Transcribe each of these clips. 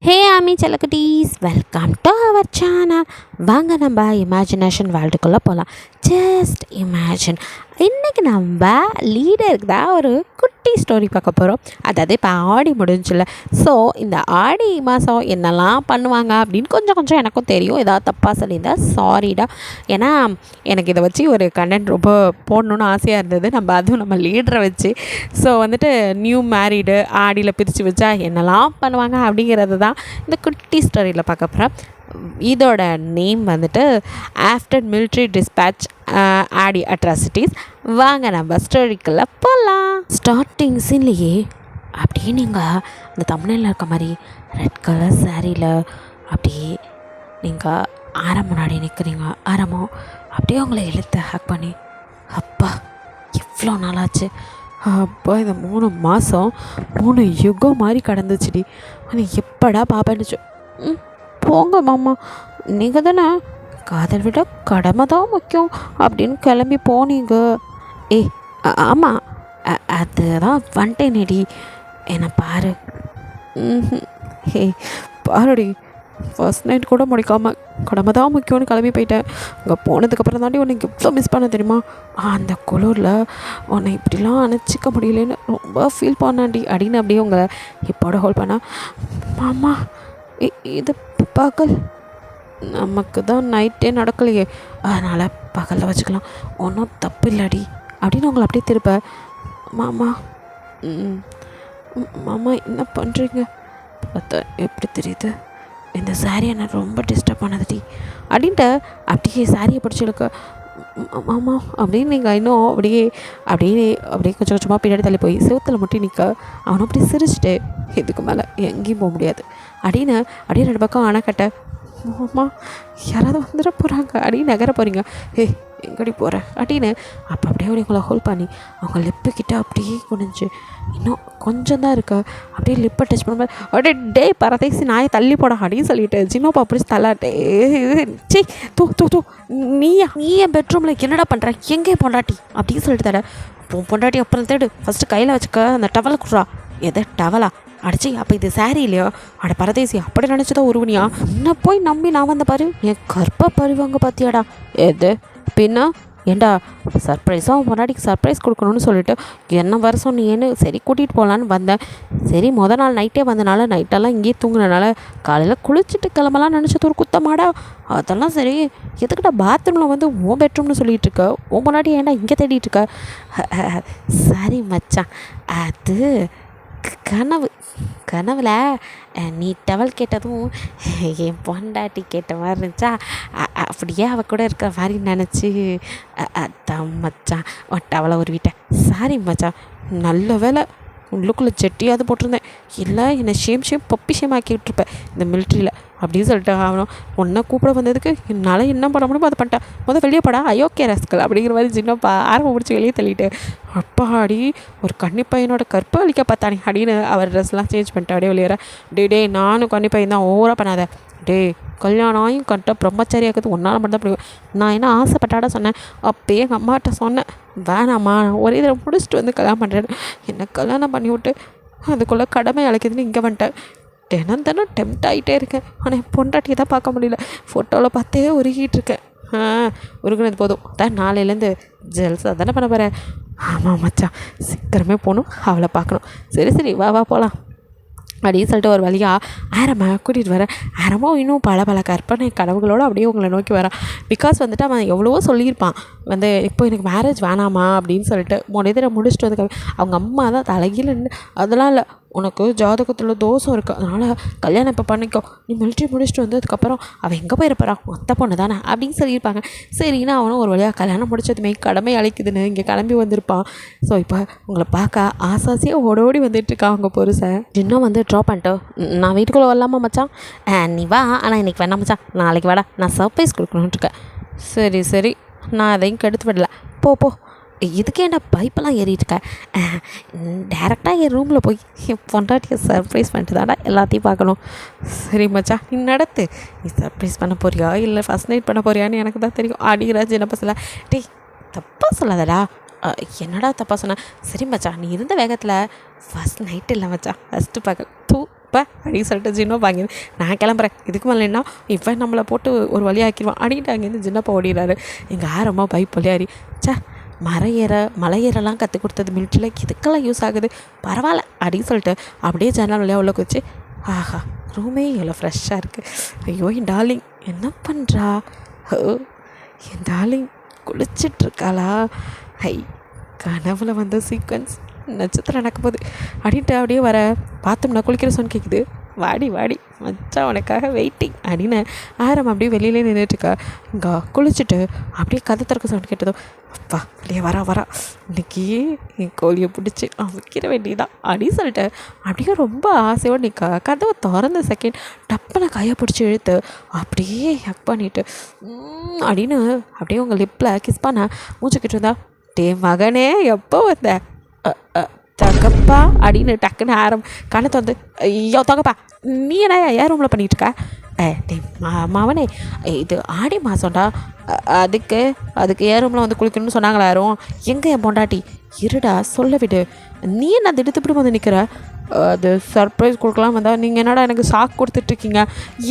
ஹே ஆமி செல்லக்குட்டீஸ், welcome to our channel. வாங்க நம்ம இமேஜினேஷன் வேர்ல்டுக்குள்ளே போகலாம். Just imagine. இன்றைக்கி நம்ம லீடருக்கு தான் ஒரு குட்டி ஸ்டோரி பார்க்க போகிறோம். அதாவது இப்போ ஆடி முடிஞ்சில்ல. ஸோ இந்த ஆடி மாதம் என்னெல்லாம் பண்ணுவாங்க அப்படின்னு கொஞ்சம் எனக்கும் தெரியும். ஏதாவது தப்பாக சொல்லியிருந்தேன் சாரிடா. ஏன்னா எனக்கு இதை வச்சு ஒரு கண்டென்ட் ரொம்ப போடணுன்னு ஆசையாக இருந்தது. அதுவும் நம்ம லீடரை வச்சு. ஸோ நியூ மேரீடு ஆடியில் பிரித்து வச்சா என்னெல்லாம் பண்ணுவாங்க அப்படிங்கிறது தான் இந்த குட்டி ஸ்டோரியில் பார்க்க போகிறேன். இதோட நேம் ஆஃப்டர் மிலிட்ரி டிஸ்பேட்ச் ஆடி அட்ராசிட்டிஸ். வாங்க நம்ம ஸ்டோரிக்குள்ளே போகலாம். ஸ்டார்டிங் சீன்லேயே அப்படியே நீங்கள் இந்த தமிழில் இருக்க மாதிரி ரெட் கலர் சாரியில் அப்படியே நீங்கள் ஆரம் முன்னாடி நிற்கிறீங்க. ஆரம்பம் அப்படியே உங்களை இழுத்து ஹேக் பண்ணி, அப்பா எவ்வளோ நாளாச்சு, அப்பா இந்த 3 மாதம் 3 யுகம் மாதிரி கடந்துச்சுடி, ஆனால் எப்படா பாப்பேன்னுச்சு. போங்க மாமா, நீங்கள் தானே காதல் விட கடமை தான் முக்கியம் அப்படின்னு கிளம்பி போனீங்க. ஆமாம், அதுதான் வந்துட்டேனேடி, என்னை பாரு. பாருடி, ஃபர்ஸ்ட் நைட் கூட முடிக்காமல் கடமை தான் முக்கியம்னு கிளம்பி போயிட்டேன். அங்கே போனதுக்கப்புறம் தாண்டி உன்னை எவ்வளோ மிஸ் பண்ண தெரியுமா? அந்த குளூரில் உன்னை இப்படிலாம் அணைச்சிக்க முடியலன்னு ரொம்ப ஃபீல் பண்ணாண்டி அப்படின்னு அப்படியே உங்களை இப்போட ஹோல்ட் பண்ணா. மாமா, இது பகல், நமக்கு தான் நைட்டே நடக்கலையே, அதனால் பகலில் வச்சுக்கலாம், ஒன்றும் தப்பு இல்லடி அப்படின்னு உங்களை அப்படியே திருப்ப. மாமா, மாமா என்ன பண்ணுறீங்க? பார்த்தா எப்படி தெரியுது, இந்த சாரி என்னை ரொம்ப டிஸ்டர்ப் பண்ணதுடி அப்படின்ட்டு அப்படியே சாரியை பிடிச்சிருக்க. மாமா அப்படின்னு நீங்கள் இன்னும் அப்படியே கொஞ்சம் கொஞ்சமாக பின்னாடி தள்ளி போய் செவத்தில் முட்டி நிற்க. அவனும் அப்படி சிரிச்சுட்டு, இதுக்கு மேலே எங்கேயும் போக முடியாது அப்படின்னு அப்படியே 2 பக்கம் அணைக்கட்ட. மாமா, யாராவது வந்துட போகிறாங்க அப்படின்னு நகர போகிறீங்க. எங்கடி போகிற அப்படின்னு அப்போ அப்படியே உங்களை ஹோல்ட் பண்ணி அவங்க லிப்புக்கிட்ட அப்படியே குனிஞ்சு, இன்னும் கொஞ்சம் தான் இருக்க, அப்படியே லிப்பை டச் பண்ணும்போது அப்படியே டே பரதேசி நாயை தள்ளி போட அப்படின்னு சொல்லிட்டு சின்னப்பா பிடிச்சி தள்ளாட்டே. சி தூ தூ தூ நீ என் பெட்ரூமில் என்னடா பண்ணுற, எங்கே பொண்டாட்டி அப்படின்னு சொல்லிட்டு தர. பொண்டாட்டி அப்புறம் தேடு, ஃபஸ்ட்டு கையில் வச்சுக்க அந்த டவலை குடுறா. எதை டவலா அடிச்சு? அப்போ இது சாரி இல்லையா? அட பரதேசி, அப்படி நினச்சதான் உருவனியா? என்ன போய் நம்பி நான் வந்த பாரு, என் கற்பை பறிவாங்க பார்த்தியாடா. எது பின்னா ஏண்டா சர்ப்ரைஸாக முன்னாடிக்கு சர்ப்ரைஸ் கொடுக்கணும்னு சொல்லிட்டு என்ன வர சொன்னீன்னு சரி கூட்டிகிட்டு போகலான்னு வந்தேன். சரி நாள் நைட்டே வந்தனால நைட்டெல்லாம் இங்கேயே தூங்கினால காலையில் குளிச்சுட்டு கிளம்பலாம் நினச்சது ஒரு குத்தமாடா. அதெல்லாம் சரி, எதுக்கிட்ட பாத்ரூமில் உன் பெட்ரூம்னு சொல்லிகிட்டு இருக்க, உன் முன்னாடி ஏன்டா இங்கே தேடிட்டு இருக்க? சரி மச்சான், அது கனவுல நீ டவல் கேட்டதும் என் பொண்டாட்டி கேட்ட மாதிரி இருந்துச்சா, அப்படியே அவள் கூட இருக்கிற மாதிரி நினச்சி அதான் மச்சான் உன் டவலை உருவிட்டேன். சாரி மச்சான், நல்ல வேலை உள்ளுக்குள்ளே செட்டியாவது போட்டிருந்தேன், இல்லை என்னை ஷேம் பப்பி ஆக்கி விட்டுருப்பேன் இந்த மிலிட்ரியில் அப்படின்னு சொல்லிட்டு. அவனும் ஒன்றை கூப்பிட வந்ததுக்கு என்னால் என்ன பண்ண முடியுமோ அதை பண்ணிட்டேன், வெளியே படா அயோக்கிய ரஸ்கல் அப்படிங்கிற மாதிரி சின்னப்பா ஆரம்பம் முடிச்சு வெளியே தள்ளிட்டு, அப்பாடி ஒரு கன்னி பையனோட கற்பை அழிக்க பார்த்தானே அப்படின்னு அவர் ட்ரெஸ்லாம் சேஞ்ச் பண்ணிட்டு அப்படியே வெளியேற. டே நானும் கன்னி பையன் தான், ஓவராக பண்ணாத. கல்யாணம் ஆகியும் கட்ட பிரம்மச்சாரியாக்குது ஒன்றால் மட்டும் தான் பிடிக்கும். நான் என்ன ஆசைப்பட்டாட சொன்னேன், அப்போயே எங்கள் அம்மாட்ட சொன்னேன், வேணாம்மா ஒரே இதில் முடிச்சுட்டு கல்யாணம் பண்ணுறேன். என்ன கல்யாணம் பண்ணி விட்டு அதுக்குள்ளே கடமை அழைக்குதுன்னு இங்கே வந்துட்டேன். தினம் டெம்ட் ஆகிட்டே இருக்கேன், ஆனால் என் பொண்டாட்டியை தான் பார்க்க முடியல. ஃபோட்டோவில் பார்த்தே உருகிட்டு இருக்கேன். உருகுனது போதும், அதான் நாளையிலேருந்து ஜெல்ஸாக தானே பண்ண போகிறேன். ஆமாம் மச்சான், சீக்கிரமே போகணும், அவளை பார்க்கணும். சரி வா போகலாம் அப்படின்னு சொல்லிட்டு ஒரு வழியாக ஆரம்ப கூட்டிகிட்டு வரேன். ஆரம்போ இன்னும் பல கற்பனை கனவுகளோடு அப்படியே உங்களை நோக்கி வரான். பிகாஸ் அவன் எவ்வளவோ சொல்லியிருப்பான், இப்போ எனக்கு மேரேஜ் வேணாமா அப்படின்னு சொல்லிட்டு. இதில் முடிச்சுட்டு அவங்க அம்மா தான் தலைகீழ அதெல்லாம் இல்லை, உனக்கு ஜாதகத்தில் தோஷம் இருக்குது, அதனால் கல்யாணம் இப்போ பண்ணிக்கோ, நீ மிலிட்ரி முடிச்சுட்டு வந்ததுக்கப்புறம் அவள் எங்கே போயிருப்பாரா, மொத்த பொண்ணு தானே அப்படின்னு சொல்லியிருப்பாங்க. சரின்னா அவனும் ஒரு வழியாக கல்யாணம் முடிச்சதுமே கடமை அழைக்குதுன்னு இங்கே கிளம்பி வந்திருப்பான். ஸோ இப்போ உங்களை பார்க்க ஆசாசியாக ஓடோடி வந்துட்டுருக்கான் அவங்க புருஷன். இன்னும் ட்ராப் பண்ணிட்டு, நான் வீட்டுக்குள்ளே வரலாமா மச்சான்? நீ வா, ஆனால் இன்றைக்கி வேணாம் மச்சான், நாளைக்கு வாடா, நான் சர்ப்ரைஸ் கொடுக்கணுன்ட்டுருக்கேன். சரி நான் அதையும் கெடுத்து விடல, போ. இதுக்கேண்டா பைப்பெல்லாம் ஏறிட்டுருக்க, டேரெக்டாக என் ரூமில் போய் என் பொண்டாட்டியை சர்ப்ரைஸ் பண்ணிட்டு தாடா எல்லாத்தையும் பார்க்கணும். சரி மச்சான், நீ நடத்து, நீ சர்ப்ரைஸ் பண்ண போறியா இல்லை ஃபஸ்ட் நைட் பண்ண போறியான்னு எனக்கு தான் தெரியும் அப்படிங்கிற சின்ன பசல. தப்பாக சொல்லாதடா. என்னடா தப்பாக சொன்ன? சரி மச்சான், நீ இருந்த வேகத்தில் ஃபஸ்ட் நைட்டு இல்லை மச்சான், ஃபஸ்ட்டு பகல். இப்போ அப்படின்னு சொல்லிட்டு ஜின்னப்பா அங்கேருந்து நான் கிளம்புறேன், இதுக்கு மேலே என்ன இப்போ நம்மளை போட்டு ஒரு வழியாக்கிடுவான் அப்படின்ட்டு அங்கேருந்து ஜின்னப்பா ஓடிடுறாரு. எங்கள் ஆரமாக பைப் வழியாரி மலை ஏறலாம் கற்றுக் கொடுத்தது மிலிட்ரியில் இதுக்கெல்லாம் யூஸ் ஆகுது, பரவாயில்ல அப்படின்னு சொல்லிட்டு அப்படியே ஜன்னல் வழியாக உள்ள குதிச்சு ஆஹா ரூமே எவ்வளோ ஃப்ரெஷ்ஷாக இருக்குது. ஐயோ என் டார்லிங் என்ன பண்ணுறா, என் டார்லிங் குளிச்சிட்ருக்காளா, ஹை கனவுல வந்த சீக்வன்ஸ் நட்சத்திரம் நடக்க போகுது அப்படின்ட்டு அப்படியே வர பார்த்தோம்னா குளிக்கிற சொன்னு கேட்குது. வாடி வாடி மச்சான் உனக்காக வெயிட்டிங் அப்படின்னு ஆரம் அப்படியே வெளியிலே நின்றுட்டுருக்கா. இங்கே குளிச்சுட்டு அப்படியே கதை திறக்க சவுண்ட் கேட்டதும் அப்பா வெளியே வரா இன்னைக்கு என் கோழியை பிடிச்சி வைக்கிற வேண்டியதான் அப்படின்னு சொல்லிட்டு அப்படியே ரொம்ப ஆசையோடு நிற்கா. கதவை திறந்த செகண்ட் டப்பனை கையை பிடிச்சி இழுத்து அப்படியே ஹக் பண்ணிவிட்டு அப்படின்னு அப்படியே உங்கள் லிப்பில் கிஸ் பண்ண மூச்சுக்கிட்டு இருந்தா. டே மகனே எப்போ வந்த தகப்பா அப்படின்னு டக்குன்னு ஆரம் கணத்தை வந்து ஐயோ தகப்பா நீ என்ன ஏன் ரூமில் பண்ணிகிட்ருக்க, டே மாவனே இது ஆடி மாதம்டா, அதுக்கு ஏன் ரூமில் வந்து குளிக்கணும்னு சொன்னாங்களா யாரும், எங்கே என் பொண்டாட்டி இருடா சொல்ல விடு, நீ என்ன திடுத்துப்படி வந்து நிற்கிற, அது சர்ப்ரைஸ் கொடுக்கலாம் வந்தால் நீங்கள் என்னடா எனக்கு ஷாக் கொடுத்துட்ருக்கீங்க,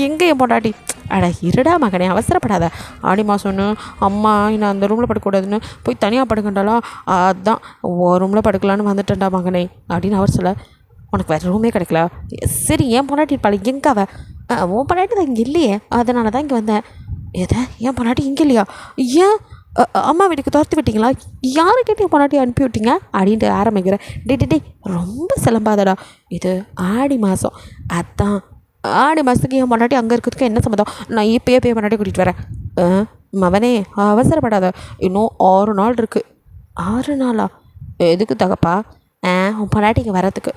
எங்கே என் பொண்டாட்டி, அட இருடா மகனே அவசரப்படாத, ஆடி மாதம்னு அம்மா நான் அந்த ரூமில் படுக்கக்கூடாதுன்னு போய் தனியாக படுக்கண்டாலாம், அதுதான் ரூமில் படுக்கலான்னு வந்துட்டேன்டா மகனே அப்படின்னு அவர் சொல்ல. உனக்கு வேறு ரூமே கிடைக்கல, சரி ஏன் பொண்டாட்டி இருப்பாள் எங்கே உன் பொண்டாட்டி தான் இங்கே இல்லையே அதனால தான் இங்கே வந்தேன். எதை என் பொண்டாட்டி இங்கே இல்லையா, ஏன் அம்மா வீட்டுக்கு துரத்து விட்டிங்களா, யாருக்கிட்ட என் பொண்டாட்டி அனுப்பி விட்டீங்க அப்படின்ட்டு ஆரம்பிக்கிறேன். டே ரொம்ப சிலம்பாதடா, இது ஆடி மாதம், அதான் ஆடி மாதத்துக்கு என் பொண்டாட்டி அங்கே இருக்கிறதுக்கு என்ன சம்மந்தம், நான் இப்போயே போய் பொண்டாட்டி கூட்டிகிட்டு வரேன். மவனே அவசரப்படாத, இன்னும் 6 நாள் இருக்குது. 6 நாளா, எதுக்கு தகப்பா, உன் பொண்டாட்டிக்கு வரத்துக்கு,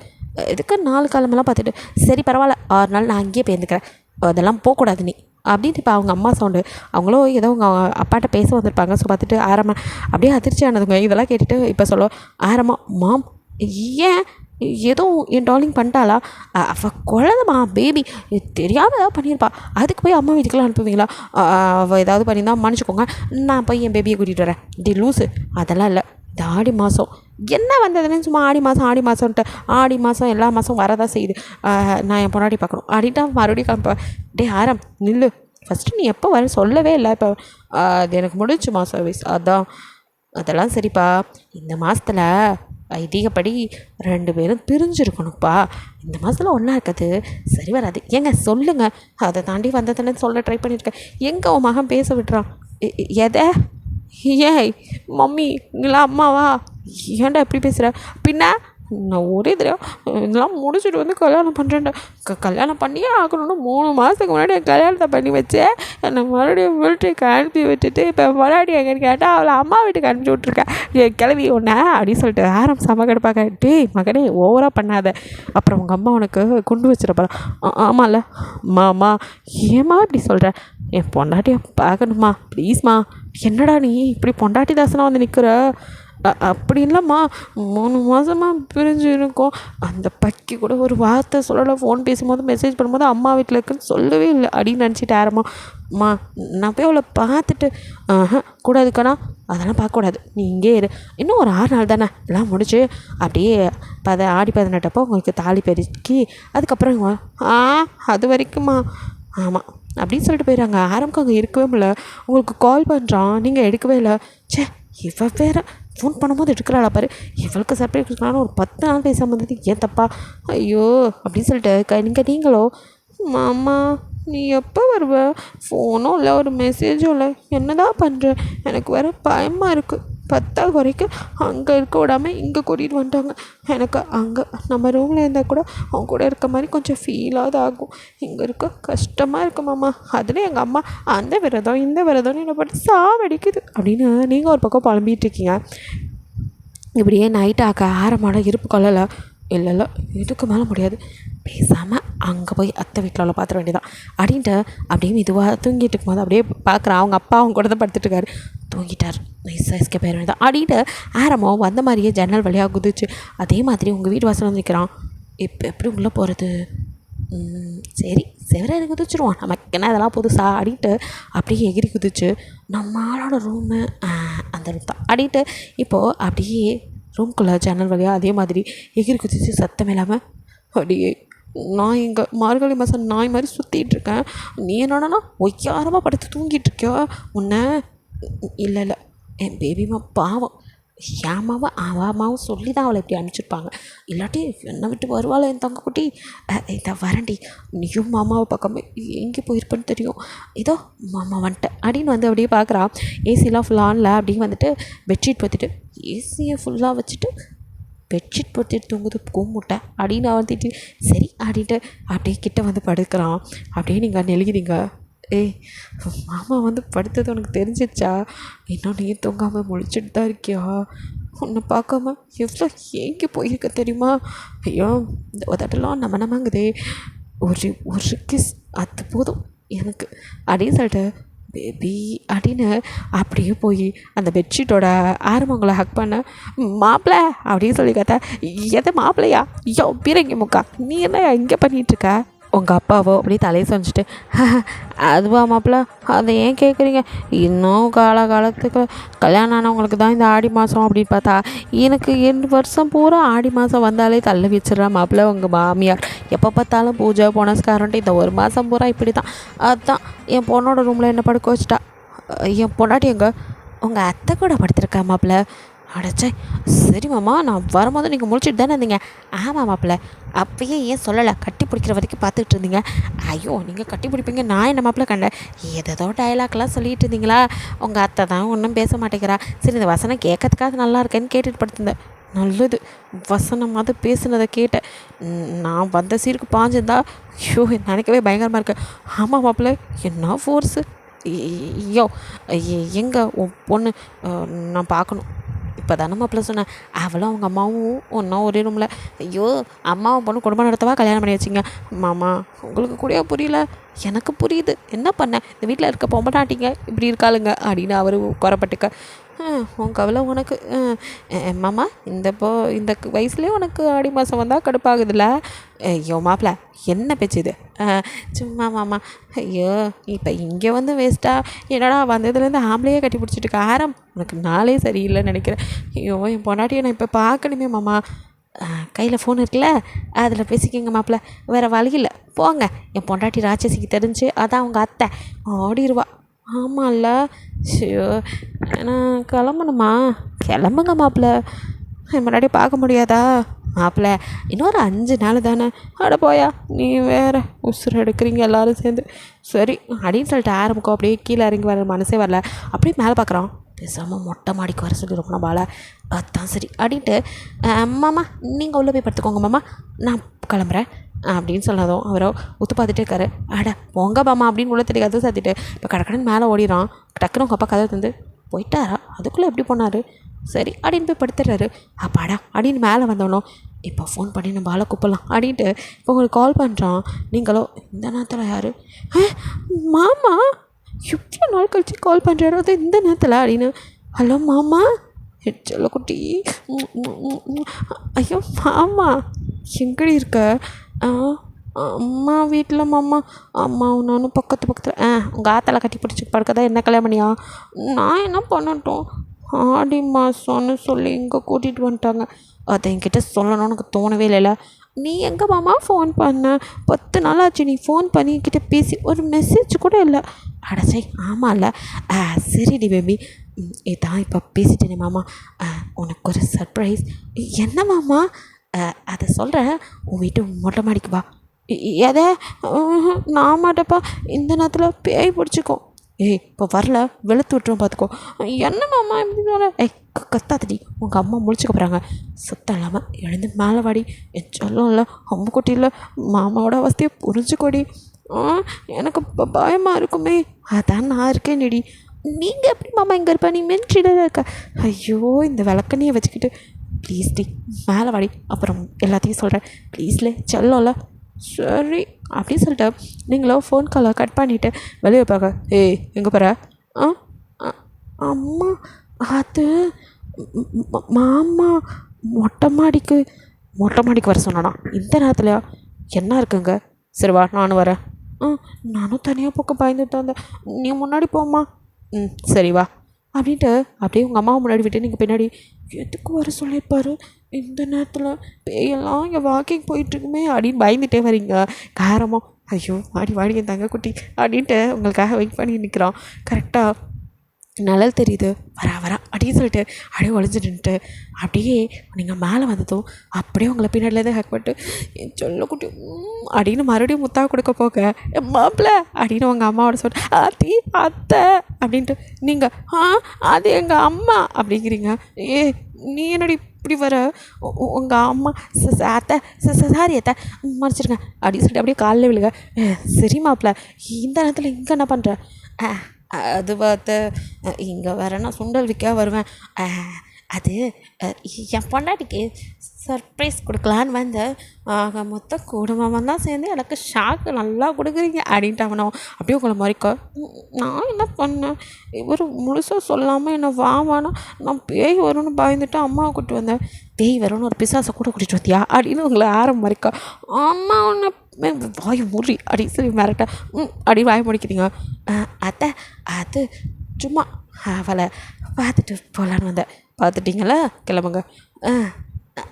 எதுக்கு 4 காலமெல்லாம் பார்த்துட்டு, சரி பரவாயில்ல 6 நாள் நான் அங்கேயே போயிருந்துக்கிறேன், அதெல்லாம் போகக்கூடாது நீ அப்படின்ட்டு. இப்போ அவங்க அம்மா சவுண்டு, அவங்களும் ஏதோ அவங்க அப்பாட்ட பேச வந்திருப்பாங்க. ஸோ பார்த்துட்டு ஆரமாக அப்படியே அதிர்ச்சி ஆனதுங்க. இதெல்லாம் கேட்டுட்டு இப்போ சொல்ல ஆரமாக மாம் ஏன் எதுவும் என் டார்லிங் பண்ணிட்டாளா, அவள் குழந்தைமா பேபி தெரியாமல் ஏதாவது பண்ணியிருப்பா, அதுக்கு போய் அம்மா வீட்டுக்கெல்லாம் அனுப்புவீங்களா, அவள் ஏதாவது பண்ணியிருந்தா மன்னிச்சிக்கோங்க, நான் போய் என் பேபியை கூட்டிகிட்டு வரேன். டி லூஸு அதெல்லாம் இல்லை, இது ஆடி மாதம் என்ன வந்ததுன்னு சும்மா ஆடி மாதம்ன்ட்டு ஆடி மாதம் எல்லா மாதம் வரதான் செய்யுது, நான் என் பொண்டாட்டி பார்க்கணும் அப்படின்ட்டு மறுபடியும் கிளம்புவேன். டே ஆரம் நில்லு, ஃபஸ்ட்டு நீ எப்போ வர சொல்லவே இல்லை, இப்போ அது எனக்கு முடிஞ்சுமா சர்வீஸ், அதெல்லாம் சரிப்பா, இந்த மாதத்தில் ஐதீகப்படி 2 பேரும் பிரிஞ்சிருக்கணும்ப்பா, இந்த மாதத்தில் ஒன்றா இருக்கிறது சரி வராது, ஏங்க சொல்லுங்கள், அதை தாண்டி வந்ததுன்னு சொல்ல ட்ரை பண்ணியிருக்கேன், எங்கே உன் மகன் பேச விட்டுறான், எதை ஏய் மம்மி நீங்களா அம்மாவா, ஏன்டா எப்படி பேசுகிற, பின்ன நான் ஒரே தடவை இதெல்லாம் முடிச்சுட்டு வந்து கல்யாணம் பண்ணுறேன்டா, கல்யாணம் பண்ணியே ஆகணும்னு 3 மாதத்துக்கு முன்னாடி என் கல்யாணத்தை பண்ணி வச்சேன், என்னை மறுபடியும் மிலிட்ரிக்கு அனுப்பி விட்டுட்டு இப்போ மறுபடி எங்கன்னு கேட்டால் அவளை அம்மா வீட்டுக்கு அனுப்பிச்சி விட்ருக்கேன், என் கிளவி ஒன்று அப்படின்னு சொல்லிட்டு ஆரம் சமக்கெடுப்பாங்க. டே மகனே ஓவராக பண்ணாத, அப்புறம் உங்கள் அம்மா உனக்கு கொண்டு வச்சிடப்பா. ஆமாம்ல மாமா, ஏம்மா இப்படி சொல்கிற, என் பொண்டாட்டியை பார்க்கணுமா ப்ளீஸ்மா, என்னடா நீ இப்படி பொண்டாட்டி தாசனாக வந்து நிற்கிற, அப்படி இல்லைம்மா 3 மாதமாக பிரிஞ்சு இருக்கோம், அந்த பக்கி கூட ஒரு வார்த்தை சொல்லலை, ஃபோன் பேசும்போது மெசேஜ் பண்ணும்போது அம்மா வீட்டில் இருக்குன்னு சொல்லவே இல்லை அப்படின்னு நினச்சிட்டு ஆரம்மா நான் போய் அவளை பார்த்துட்டு கூடாதுக்கானா, அதெல்லாம் பார்க்கக்கூடாது, நீ இங்கே இரு, இன்னும் ஒரு 6 நாள் தானே எல்லாம் முடிச்சு அப்படியே ஆடி 18 உங்களுக்கு தாலி பெருக்கி அதுக்கப்புறம் அது வரைக்குமா, ஆமாம் அப்படின்னு சொல்லிட்டு போயிடுறாங்க. ஆரம்புக்கு அங்கே இருக்கவே முடியல, உங்களுக்கு கால் பண்ணுறான் நீங்கள் எடுக்கவே இல்லை, சே இவ வேறு ஃபோன் பண்ணும்போது எடுக்கிறாளா பாரு, இவளுக்கு சர்ப்ரைஸ் கொடுக்கலான்னு ஒரு 10 நாள் பேசாமல் இருந்தது ஏன் தப்பா, ஐயோ அப்படின்னு சொல்லிட்டு நீங்களோ மாமா நீ எப்போ வருவ, ஃபோனும் இல்லை ஒரு மெசேஜும் இல்லை, என்னதான் பண்ணுற, எனக்கு வேறு பயமாக இருக்குது, 10 வரைக்கும் அங்கே இருக்க விடாமல் இங்கே கூட்டிகிட்டு வந்துட்டாங்க, எனக்கு அங்கே நம்ம ரூமில் இருந்தால் கூட அவங்க கூட இருக்க மாதிரி கொஞ்சம் ஃபீலாவது ஆகும், இங்கே இருக்க கஷ்டமாக இருக்கு மாமா, அதில் எங்கள் அம்மா அந்த விரதம் இந்த விரதம்னு என்னை போட்டு சாவடிக்குது அப்படின்னு நீங்கள் ஒரு பக்கம் புலம்பிகிட்ருக்கீங்க. இப்படியே நைட்டு ஆரமான இருப்பு கொள்ளலை, இல்லை இதுக்கு மேலே முடியாது, பேசாமல் அங்கே போய் அத்தை வீட்டில் உள்ள பார்த்துட வேண்டியதான் அப்படின்ட்டு அப்படியே மெதுவாக தூங்கிட்டு இருக்கும்போது அப்படியே பார்க்குறான் அவங்க அப்பா அவங்க கூட தான் படுத்துட்ருக்காரு, தூங்கிட்டார், நைஸாக எஸ்கேப் ஆயிட வேண்டியதான் அப்படின்ட்டு ஆரம்போ வந்த மாதிரியே ஜன்னல் வழியாக குதிச்சு அதே மாதிரி உங்கள் வீட்டு வாசல் வந்து நிற்கிறான். இப்போ எப்படி உள்ளே போகிறது, சரி செவரை குதிச்சிருவான், நமக்கு என்ன இதெல்லாம் புதுசா அப்படின்ட்டு அப்படியே எகிரி குதிச்சு நம்மளோட ரூமு அந்த ரூம் தான் அப்படின்ட்டு இப்போது அப்படியே ரூம்குள்ளே ஜன்னல் வழியாக அதே மாதிரி எகிரி குதிச்சு சத்தம் இல்லாமல் அப்படியே நான் இங்கே மார்கழி மாதம் நாய் மாதிரி சுற்றிட்டுருக்கேன், நீ என்னன்னா ஒய்யாரமாக படுத்து தூங்கிட்டு இருக்கியோ உன்னை. இல்லை இல்லை, என் பேபிமா பாவம், ஏமாவும் அவாமாவும் சொல்லி தான் அவளை இப்படி அனுப்பிச்சிருப்பாங்க, இல்லாட்டி என்னை விட்டு வருவாள் என் தங்கக்குட்டி. இதை வரண்டி, நீயும் மாமாவை பார்க்காம எங்கே போயிருப்பேன்னு தெரியும், இதோ மாமா வந்துட்டேன் அப்படின்னு வந்து அப்படியே பார்க்குறான். ஏசிலாம் ஃபுல்லாக ஆன்ல அப்படியே வந்துட்டு பெட்ஷீட் பற்றிட்டு ஏசியை ஃபுல்லாக வச்சுட்டு பெட்ஷீட் போட்டுட்டு தூங்குது கூமுட்டை அப்படின்னு அவன் திட்டி சரி அப்படின்ட்டு அப்படியே கிட்ட வந்து படுக்கிறான். அப்படியே நீங்கள் நெழுகிறீங்க. ஏய், மாமா வந்து படுத்தது உனக்கு தெரிஞ்சிச்சா? இன்னும் நீ தூங்காமல் முழிச்சிட்டு தான் இருக்கியா? உன்னை பார்க்காம எவ்வளோ ஏங்கி போயிருக்க தெரியுமா? ஐயோ, இந்த உதட்டெல்லாம் நமங்குதே, ஒரு கிஸ் அது போதும் எனக்கு அப்படின்னு சொல்லிட்டு பேபி அப்படின்னு அப்படியே போய் அந்த பெட்ஷீட்டோட ஆரம்பங்களை ஹக் பண்ண, மாப்பிள்ளை அப்படின்னு சொல்லி கேட்டா, எதை மாப்பிள்ளையா? ஐயோ பீரங்கி முக்கா, நீ என்ன இங்கே பண்ணிகிட்ருக்க? உங்கள் அப்பாவோ அப்படியே தலையை சொஞ்சிட்டு, அதுவா மாப்பிள்ள, அதை ஏன் கேட்குறீங்க? இன்னும் காலத்துக்கு கல்யாணம் ஆனவங்களுக்கு தான் இந்த ஆடி மாதம் அப்படின்னு பார்த்தா, எனக்கு 2 வருஷம் பூரா ஆடி மாதம் வந்தாலே தள்ளி வச்சிடறா மாப்பிள்ள உங்கள் மாமியார். எப்போ பார்த்தாலும் பூஜை புனஸ்காரன்ட்டு இந்த 1 மாதம் பூரா இப்படி தான். அதுதான் என் பொண்ணோட ரூமில் என்ன படுக்க வச்சுட்டா. என் பொண்டாட்டி எங்கே? உங்கள் அத்தை கூட படுத்திருக்கா மாப்பிள்ள. அடைச்சே, சரி மாமா, நான் வரும்போது நீங்கள் முடிச்சுட்டு தானே இருந்தீங்க? ஆமாம் மாப்பிள்ள, அப்பயே ஏன் சொல்லலை? கட்டி பிடிக்கிற வரைக்கும் பார்த்துக்கிட்டு இருந்தீங்க. ஐயோ, நீங்கள் கட்டி பிடிப்பீங்க, நான் என்ன மாப்பிள்ள கண்டேன்? ஏதோ டைலாக்லாம் சொல்லிகிட்டு இருந்தீங்களா? உங்கள் அத்தை தான் ஒன்றும் பேச மாட்டேங்கிறா. சரி, இந்த வசனம் கேட்கறதுக்காக நல்லா இருக்கேன்னு கேட்டுட்டு படுத்திருந்தேன். நல்லது, வசனமாவது பேசுனதை கேட்டேன். நான் வந்த சீருக்கு பாஞ்சிருந்தா ஐயோ நினைக்கவே பயங்கரமாக இருக்கு. ஆமாம் மாப்பிள்ள, என்ன ஃபோர்ஸு! ஐயோ, எங்கே உன் பொண்ணு? நான் பார்க்கணும். இப்போ தானே மாப்பிள்ள சொன்னேன், அவளும் அவங்க அம்மாவும் ஒன்றா ஒரே ரூமில். ஐயோ, அம்மாவும் பொண்ணு குடும்பம் நடத்தவா கல்யாணம் பண்ணி வச்சிங்க மாமா? உங்களுக்கு கூட புரியல, எனக்கு புரியுது. என்ன பண்ண, இந்த வீட்டில் இருக்க பொம்பட்டாட்டிங்க இப்படி இருக்காளுங்க அப்படின்னு அவர் குறப்பட்டுக்க. உன் கவலை உனக்கு. மாமா, இந்த வயசுலேயே உனக்கு ஆடி மாதம் வந்தால் கடுப்பாகுதுல்ல? ஐயோ மாப்பிள்ள, என்ன பேச்சு இது? சும்மா மாமா. ஐயோ, இப்போ இங்கே வந்து வேஸ்ட்டாக என்னடா வந்ததுலேருந்து ஆம்பளையே கட்டி பிடிச்சிட்டு ஆரம், உனக்கு நாளே சரியில்லைன்னு நினைக்கிறேன். ஐயோ, என் பொண்டாட்டியை நான் இப்போ பார்க்கணுமே மாமா. கையில் ஃபோன் இருக்குல்ல, அதில் பேசிக்கிங்க மாப்பிள்ள, வேறு வழி இல்லை. போங்க, என் பொண்டாட்டி ராட்சசிக்கு தெரிஞ்சு அதான் அவங்க அத்தை ஆடிடுவா. ஆமாம்ல. ஷியோ, நான் கிளம்பணுமா? கிளம்புங்க மாப்பிள்ள, என் முன்னாடி பார்க்க முடியாதா? மாப்பிள்ள, இன்னொரு 5 நாள் தானே. அட போயா, நீ வேறு உசுறு எடுக்கிறீங்க எல்லோரும் சேர்ந்து. சரி அப்படின்னு சொல்லிட்டு ஆரம்பிக்கும். அப்படியே கீழே இறங்கி வர மனசே வரல. அப்படியே மேலே பார்க்குறான். பேசாமல் மொட்டை மாடிக்கு வர சொல்லி ரொம்ப பால. அதான் சரி அப்படின்ட்டு, மாமா நீங்கள் உள்ளே போய் படுத்துக்கோங்க மாமா, நான் கிளம்புறேன் அப்படின்னு சொன்னதும் அவரோ ஒத்து பார்த்துட்டே இருக்காரு. அட போங்க மாமா அப்படின்னு உள்ள தெரியாது சாத்திட்டு இப்போ கடக்கடன்னு மேலே ஓடிறான். டக்குன்னு உங்கள் அப்பா கதை தந்து போயிட்டாரா? அதுக்குள்ளே எப்படி போனார்? சரி அப்படின்னு போய் படுத்துடுறாரு. அப்பாடா அப்படின்னு மேலே வந்தோனோ, இப்போ ஃபோன் பண்ணி நம்ம ஆளை கூப்பிடலாம் அப்படின்ட்டு இப்போ உங்களுக்கு கால் பண்ணுறான். நீங்களோ இந்த நேரத்தில் யார்? மாமா, எவ்வளோ நாள் கழிச்சு கால் பண்ணுறாரோ அது இந்த நேரத்தில் அப்படின்னு. ஹலோ மாமா, செல்லக்குட்டி. ஐயோ மாமா, எங்கடி இருக்க? அம்மா வீட்டில் மாமா. அம்மாவும் நானும் பக்கத்தில். உங்கள் ஆத்தலை கட்டி பிடிச்சி படுக்கதான் என்ன கல்யாணம் பண்ணியா? நான் என்ன பண்ணட்டும், ஆடி மாதம்னு சொல்லி இங்கே கூட்டிகிட்டு வந்துட்டாங்க. அதை என்கிட்ட சொல்லணும்னு எனக்கு தோணவே இல்லைல்ல. நீ எங்கே மாமா ஃபோன் பண்ண? 10 நாள் ஆச்சு நீ ஃபோன் பண்ணி என்கிட்ட பேசி, ஒரு மெசேஜ் கூட இல்லை. அடச்சை, ஆமாம்ல. சரிடி பேபி, இதான் இப்போ பேசிட்டேனே மாமா, உனக்கு ஒரு சர்ப்ரைஸ். என்ன மாமா? அதை சொல்கிறேன், உன் வீட்டு மொட்டை மாடிக்கு வா. எதை? நான் மாட்டேப்பா, இந்த நேரத்தில் பேய் பிடிச்சிக்கோ. ஏய், இப்போ வரல வெளுத்து விட்டுரும் பார்த்துக்கோ. என்ன மாமா இப்படி சொல்ல? கத்தாதடி, உங்கள் அம்மா முழிச்சுக்க போகிறாங்க. சுத்தம் இல்லாமல் எழுந்து மேலே வாடி. என் சொல்லும் இல்லை, அம்முக்குட்டி இல்லை, மாமாவோட அவஸ்தையை புரிஞ்சுக்கோடி. எனக்கு பயமாக இருக்குமே. அதான் நான் இருக்கேன் நெடி. நீங்கள் எப்படி மாமா இங்கே இருப்பா? நீ மென்ஷிடாக இருக்க. ஐயோ, இந்த விளக்கண்ணியை வச்சுக்கிட்டு ப்ளீஸ் டி மேலே வாடி, அப்புறம் எல்லாத்தையும் சொல்கிறேன் ப்ளீஸ்லே, செல்லோம்ல. சரி அப்படின்னு சொல்லிட்டு நீங்களும் ஃபோன் காலை கட் பண்ணிவிட்டு வெளியே பார்க்க. ஏய், எங்கே போகிற? அம்மா, அது மாமா மொட்டை மாடிக்கு வர சொன்னானா இந்த நேரத்துலையா? என்ன இருக்குங்க? சரி வா, நானும் வரேன். நானும் தனியாக போக்க பயந்துட்டு வந்தேன், நீ முன்னாடி போம்மா. சரி வா அப்படின்ட்டு அப்படியே உங்கள் அம்மாவை முன்னாடி விட்டு நீங்கள் பின்னாடி எதுக்கு வர சொல்லியிருப்பாரு இந்த நேரத்தில் பேயெல்லாம் இங்கே வாக்கிங் போயிட்டுருக்குமே அப்படின்னு பயந்துட்டே வரீங்க காரமாக. ஐயோ வாடி வாடி என் தங்க குட்டி அப்படின்ட்டு உங்களுக்காக வெயிட் பண்ணி நிற்கிறான். கரெக்டாக நிழல் தெரியுது வரா அப்படின்னு சொல்லிட்டு அப்படியே ஒழிஞ்சிட்டு அப்படியே நீங்கள் மேலே வந்ததும் அப்படியே உங்களை பின்னாடிலேருந்து ஹேக் பண்ணிட்டு என் சொல்ல குட்டி அப்படின்னு மறுபடியும் முத்தா கொடுக்க போக மாப்பிள்ள அப்படின்னு உங்கள் அம்மாவோட சொல்லிட்டு ஆத்தி அத்தை அப்படின்ட்டு நீங்கள் அது எங்கள் அம்மா அப்படிங்கிறீங்க. நீ என்னடி இப்படி வர உங்கள் அம்மா அத்தை சாரி அத்தை மறைச்சிருங்க அப்படின்னு சொல்லிட்டு அப்படியே காலையில் விழுக. சரி மாப்பிள்ள இந்த நேரத்தில் இங்கே என்ன பண்ணுற? அது பார்த்து இங்கே வேற நான் சுண்டல் விற்க வருவேன். அது என் பொண்டாட்டிக்கு சர்ப்ரைஸ் கொடுக்கலான்னு வந்தேன். மொத்த குடும்பமாக தான் சேர்ந்து எனக்கு ஷாக்கு நல்லா கொடுக்குறீங்க அப்படின்ட்டு அவனும் அப்படியே உங்களை மறைக்க. நான் என்ன பண்ணேன்? இவர் முழுசாக சொல்லாமல் என்னை வாவானா நான் பேய் வரும்னு பயந்துட்டு அம்மாவை கூப்பிட்டு வந்தேன். பேய் வரும்னு ஒரு பிசாசை கூட கூட்டிகிட்டு வந்தியா அப்படின்னு உங்களை மறைக்க. அம்மா ஒன்று வாய் முறி அப்படி சொல்லி மிரட்ட அப்படி வாய் முடிக்கிறீங்க. அத்தை அது சும்மா அவளை பார்த்துட்டு போகலான்னு வந்தேன். பார்த்துட்டிங்களா? கிளம்புங்க.